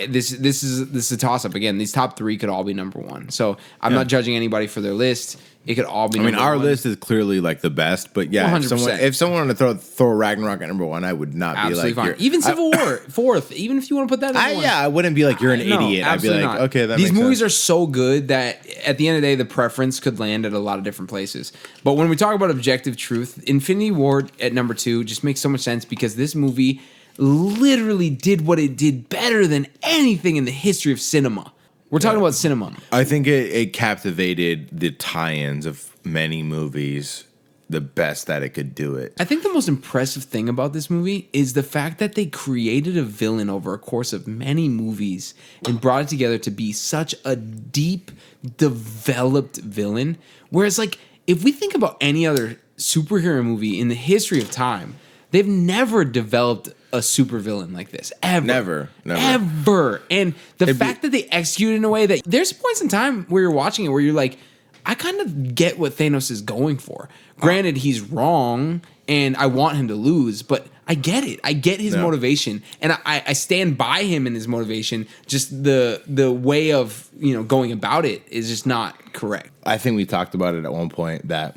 this is a toss-up. Again, these top 3 could all be number 1. So I'm not judging anybody for their list. It could all be number 1. Our list is clearly like the best, but yeah, 100%. if someone wanted to throw Thor Ragnarok at number 1, I would not absolutely be like, fine. Even Civil War, 4th, even if you want to put that at 1. Yeah, I wouldn't be like, you're an idiot. I'd be like, not. Okay, that These makes movies sense. are so good that at the end of the day, the preference could land at a lot of different places. But when we talk about objective truth, Infinity War at number 2 just makes so much sense because this movie literally did what it did better than anything in the history of cinema. We're talking about cinema. I think it captivated the tie-ins of many movies the best that it could do it. I think the most impressive thing about this movie is the fact that they created a villain over a course of many movies and brought it together to be such a deep, developed villain. Whereas, like, if we think about any other superhero movie in the history of time, they've never developed a supervillain like this. Ever. Never. And the fact that they execute it in a way that there's points in time where you're watching it where you're like, I kind of get what Thanos is going for. Granted, he's wrong, and I want him to lose, but I get it. I get his motivation, and I stand by him in his motivation. Just the way of going about it is just not correct. I think we talked about it at one point that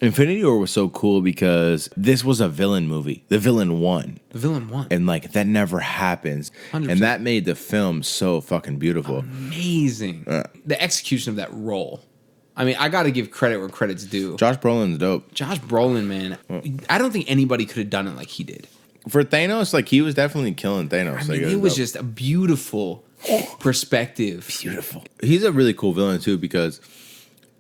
Infinity War was so cool because this was a villain movie. The villain won. The villain won. And like that never happens. 100%. And that made the film so fucking beautiful. Amazing. The execution of that role. I mean, I got to give credit where credit's due. Josh Brolin's dope. Josh Brolin, man. I don't think anybody could have done it like he did. For Thanos, like he was definitely killing Thanos. I mean, it was just a beautiful perspective. Beautiful. He's a really cool villain too because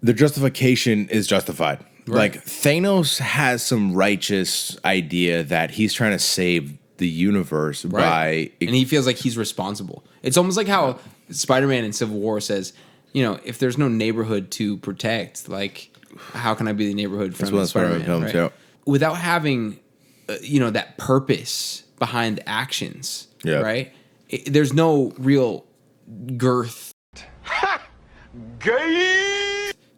the justification is justified. Right. Like Thanos has some righteous idea that he's trying to save the universe by, and he feels like he's responsible. It's almost like how Spider-Man in Civil War says, you know, if there's no neighborhood to protect, like how can I be the neighborhood from Spider-Man? Films, right? yeah. Without having, that purpose behind actions, right? There's no real girth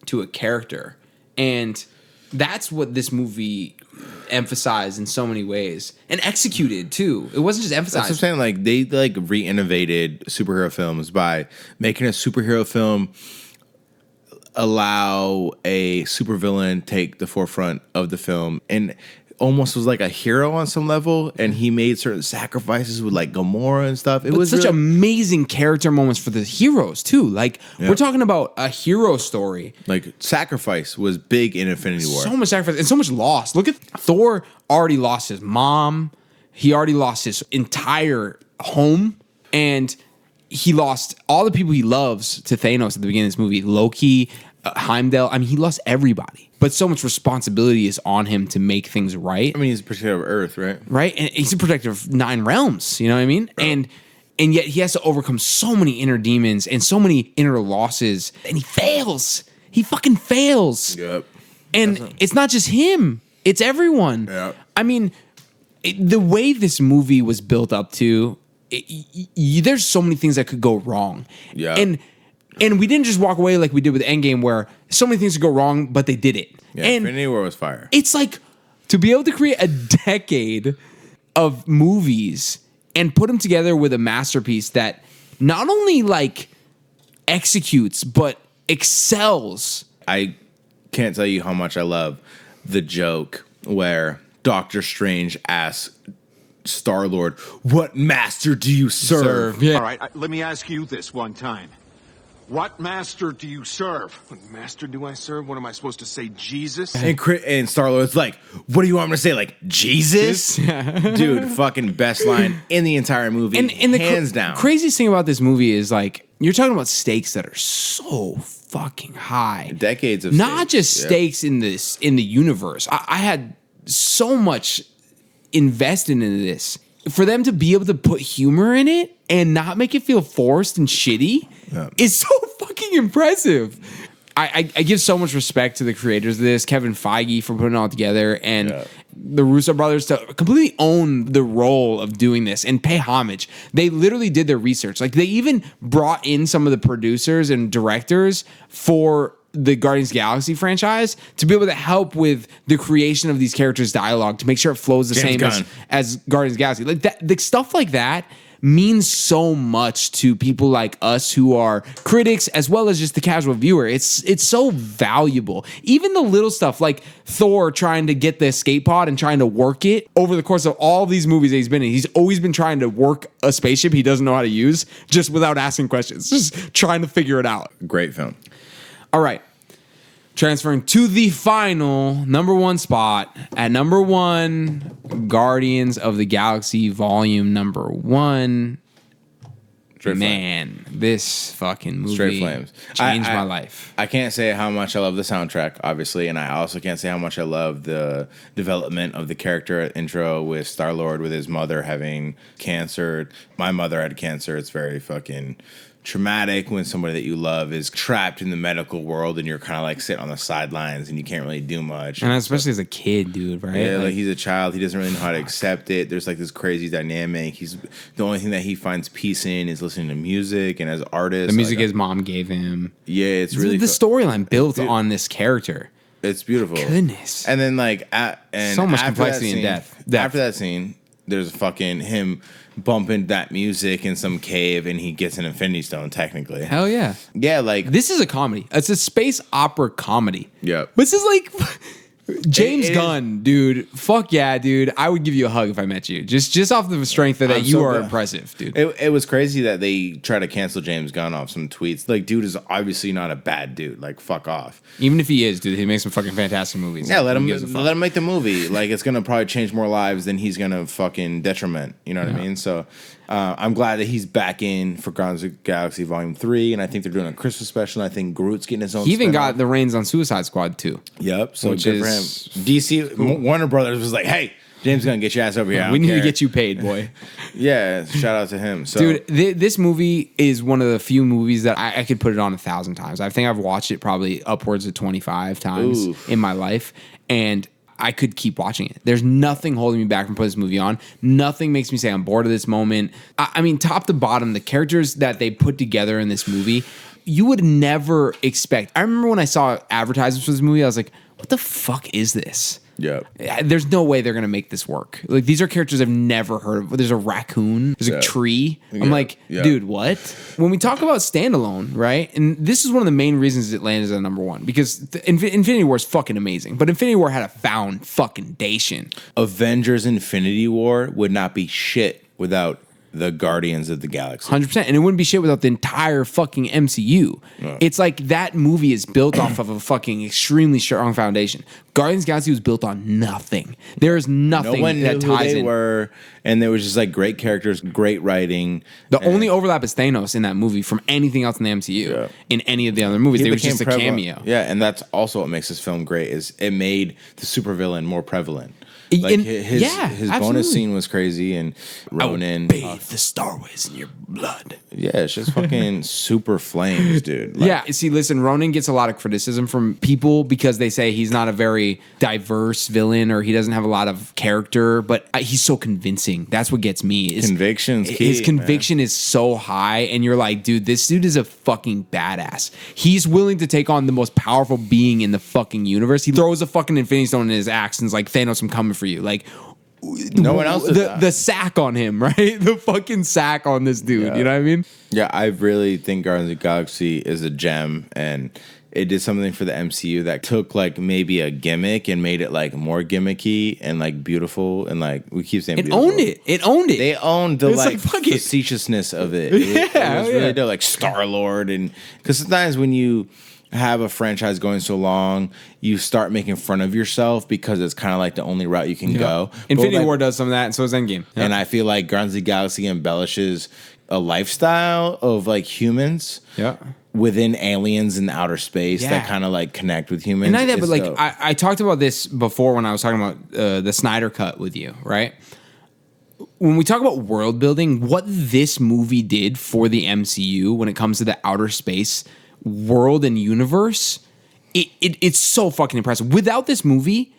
to a character, and that's what this movie emphasized in so many ways and executed too. It wasn't just emphasized. That's what I'm saying. Like they like re-innovated superhero films by making a superhero film allow a supervillain take the forefront of the film and almost was like a hero on some level, and he made certain sacrifices with like Gamora and stuff. It was such really amazing character moments for the heroes too. Like we're talking about a hero story. like sacrifice was big in Infinity War. So much sacrifice and so much loss. Look at Thor already lost his mom. He already lost his entire home, and he lost all the people he loves to Thanos at the beginning of this movie. Loki, Heimdall. I mean, he lost everybody. But so much responsibility is on him to make things right. I mean, he's a protector of Earth, right? Right? And he's a protector of 9 realms, you know what I mean? And yet he has to overcome so many inner demons and so many inner losses, and he fails. He fucking fails. Yep. And it's not just him, it's everyone. Yep. I mean, the way this movie was built up to, there's so many things that could go wrong. Yeah. And we didn't just walk away like we did with Endgame, where so many things could go wrong, but they did it. Yeah, and Infinity War was fire. it's like to be able to create a decade of movies and put them together with a masterpiece that not only like executes but excels. I can't tell you how much I love the joke where Doctor Strange asks Star-Lord, "What master do you serve?" Yeah. All right, let me ask you this one time. What master do you serve? What master do I serve? What am I supposed to say, Jesus? And Star-Lord's like, "What do you want me to say? Like Jesus?" Dude, fucking best line in the entire movie, And the hands down. craziest thing about this movie is like you're talking about stakes that are so fucking high. Decades of not stakes. just Yeah. stakes in the universe. I had so much invested into this. For them to be able to put humor in it and not make it feel forced and shitty is so fucking impressive. I give so much respect to the creators of this, Kevin Feige for putting it all together, and the Russo brothers to completely own the role of doing this and pay homage. They literally did their research. Like they even brought in some of the producers and directors for the Guardians of the Galaxy franchise to be able to help with the creation of these characters' dialogue to make sure it flows the James same Gunn. as Guardians of the Galaxy. Like that, the stuff like that means so much to people like us who are critics as well as just the casual viewer. It's so valuable. Even the little stuff like Thor trying to get the escape pod and trying to work it over the course of all these movies that he's been in. He's always been trying to work a spaceship he doesn't know how to use just without asking questions, just trying to figure it out. Great film. All right. Transferring to the final number 1 spot. At number 1, Guardians of the Galaxy Volume number 1. Straight Man, this fucking movie Straight flames. changed my life. I can't say how much I love the soundtrack, obviously, and I also can't say how much I love the development of the character intro with Star-Lord with his mother having cancer. My mother had cancer. It's very fucking traumatic when somebody that you love is trapped in the medical world and you're kind of like sitting on the sidelines and you can't really do much. And especially as a kid, dude, right? Yeah, like he's a child. He doesn't really know how to accept it. There's like this crazy dynamic. He's the only thing that he finds peace in is listening to music, and as artists, the music like, his mom gave him. yeah, it's really the storyline built on this character. It's beautiful. Goodness. And then like So much complexity and depth. After that scene, there's fucking him bumping that music in some cave, and he gets an Infinity Stone. Technically, Hell yeah. yeah, like This is a comedy. It's a space opera comedy. Yep. This is like James Gunn, dude. Fuck yeah, dude. I would give you a hug if I met you. Just off the strength of that, you are impressive, dude. It was crazy that they try to cancel James Gunn off some tweets. Like, dude is obviously not a bad dude. Like, fuck off. Even if he is, dude, he makes some fucking fantastic movies. Yeah, Like, let him make the movie. Like, it's gonna probably change more lives than he's gonna fucking detriment. You know what I mean? So I'm glad that he's back in for Guardians of the Galaxy Volume 3, and I think they're doing a Christmas special. And I think Groot's getting his own. He even got the reins on Suicide Squad too. Yep. So good for him. DC Warner Brothers was like, hey, James Gunn, get your ass over here. We need to get you paid, boy. Yeah, shout out to him. So, dude, this movie is one of the few movies that I could put it on 1,000 times. I think I've watched it probably upwards of 25 times in my life, and I could keep watching it. There's nothing holding me back from putting this movie on. Nothing makes me say I'm bored of this moment. I mean, top to bottom, the characters that they put together in this movie, you would never expect. I remember when I saw advertisements for this movie, I was like, what the fuck is this? Yeah. There's no way they're going to make this work. Like, these are characters I've never heard of. There's a raccoon. There's a tree. I'm like, dude, what? When we talk about standalone, right? And this is one of the main reasons it landed at number one. Because Infinity War is fucking amazing. But Infinity War had a foundation. Avengers Infinity War would not be shit without the Guardians of the Galaxy. 100%. And it wouldn't be shit without the entire fucking MCU. Yeah. It's like that movie is built off of a fucking extremely strong foundation. Guardians of the Galaxy was built on nothing. There is nothing no one that knew ties who they in. were, and there was just like great characters, great writing. The only overlap is Thanos in that movie from anything else in the MCU. Yeah. In any of the other movies, there was just a cameo. Yeah, and that's also what makes this film great. Is it made the supervillain more prevalent. Like his bonus scene was crazy, and Ronan bathe the Star Wars in your blood. Yeah, it's just fucking super flames, dude. Like, yeah, see, listen, Ronan gets a lot of criticism from people because they say he's not a very diverse villain or he doesn't have a lot of character, but he's so convincing. That's what gets me. Conviction's key. His conviction is so high, and you're like, dude, this dude is a fucking badass. He's willing to take on the most powerful being in the fucking universe. He throws a fucking Infinity Stone in his axe and is like, Thanos, I'm coming for you. Like, no one else the sack on him, right? The fucking sack on this dude. Yeah. You know what I mean? Yeah, I really think Guardians of the Galaxy is a gem, and it did something for the MCU that took like maybe a gimmick and made it like more gimmicky and like beautiful, and like we keep saying it owned it. It owned it. They owned the like facetiousness of it. It was really dope, like Star-Lord, and because sometimes when you have a franchise going so long, you start making fun of yourself because it's kind of like the only route you can go. Infinity War does some of that, and so does Endgame. Yeah. And I feel like Guardians of the Galaxy embellishes a lifestyle of like humans within aliens in outer space that kind of like connect with humans. And not that, but like I talked about this before when I was talking about the Snyder Cut with you, right? When we talk about world building, what this movie did for the MCU when it comes to the outer space world and universe, it's so fucking impressive. Without this movie,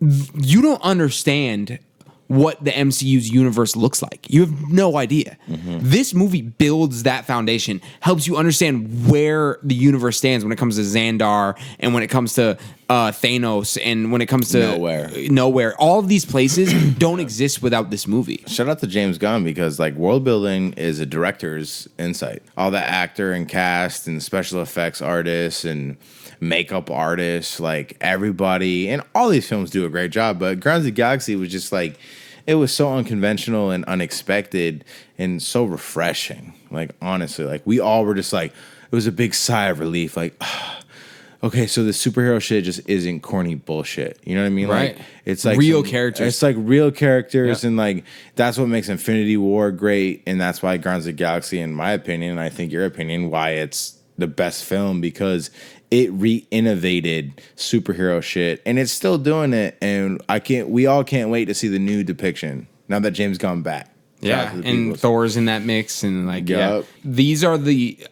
you don't understand what the MCU's universe looks like. You have no idea. Mm-hmm. This movie builds that foundation, helps you understand where the universe stands when it comes to Xandar and when it comes to Thanos and when it comes to nowhere. All of these places don't exist without this movie. Shout out to James Gunn, because like world building is a director's insight. All the actor and cast and special effects artists and makeup artists, like everybody, and all these films do a great job. But Guardians of the Galaxy was just like, it was so unconventional and unexpected and so refreshing. Like honestly, like we all were just like, it was a big sigh of relief. Like, okay, so the superhero shit just isn't corny bullshit. You know what I mean? Right. Like it's like real characters. It's like real characters, and like that's what makes Infinity War great, and that's why Guardians of the Galaxy, in my opinion, and I think your opinion, why it's the best film, because it re-innovated superhero shit, and it's still doing it. And we all can't wait to see the new depiction now that James Gunn back. Yeah, and Thor's in that mix, and like, these are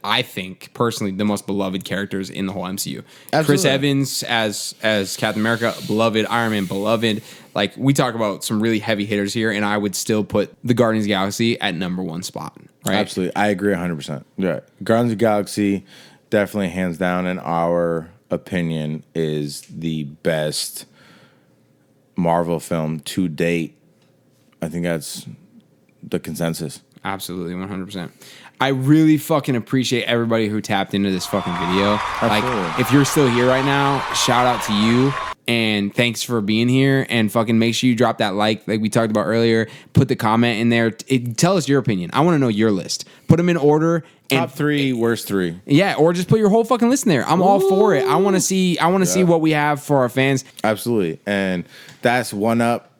I think personally the most beloved characters in the whole MCU. Absolutely. Chris Evans as Captain America, beloved. Iron Man, beloved. Like, we talk about some really heavy hitters here, and I would still put the Guardians of the Galaxy at number one spot. Right? Absolutely, I agree 100%. Yeah, Guardians of the Galaxy, definitely hands down, in our opinion, is the best Marvel film to date. I think that's the consensus. Absolutely, 100%. I really fucking appreciate everybody who tapped into this fucking video. Absolutely. Like, if you're still here right now, shout out to you. And thanks for being here. And fucking make sure you drop that like we talked about earlier. Put the comment in there. Tell us your opinion. I want to know your list. Put them in order. Top 3, worst 3. Yeah, or just put your whole fucking list in there. I'm all for it. I want to see. See what we have for our fans. Absolutely. And that's One Up,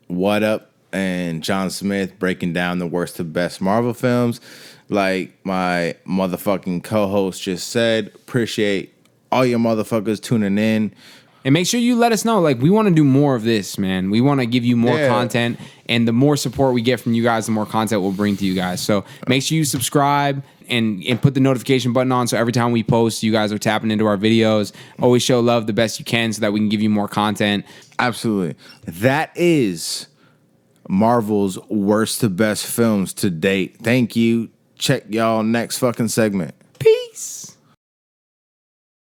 What Up, and John Smith breaking down the worst to best Marvel films. Like my motherfucking co-host just said, appreciate all your motherfuckers tuning in. And make sure you let us know. Like, we want to do more of this, man. We want to give you more content. And the more support we get from you guys, the more content we'll bring to you guys. So make sure you subscribe and put the notification button on so every time we post, you guys are tapping into our videos. Always show love the best you can so that we can give you more content. Absolutely. That is Marvel's worst to best films to date. Thank you. Check y'all next fucking segment. Peace.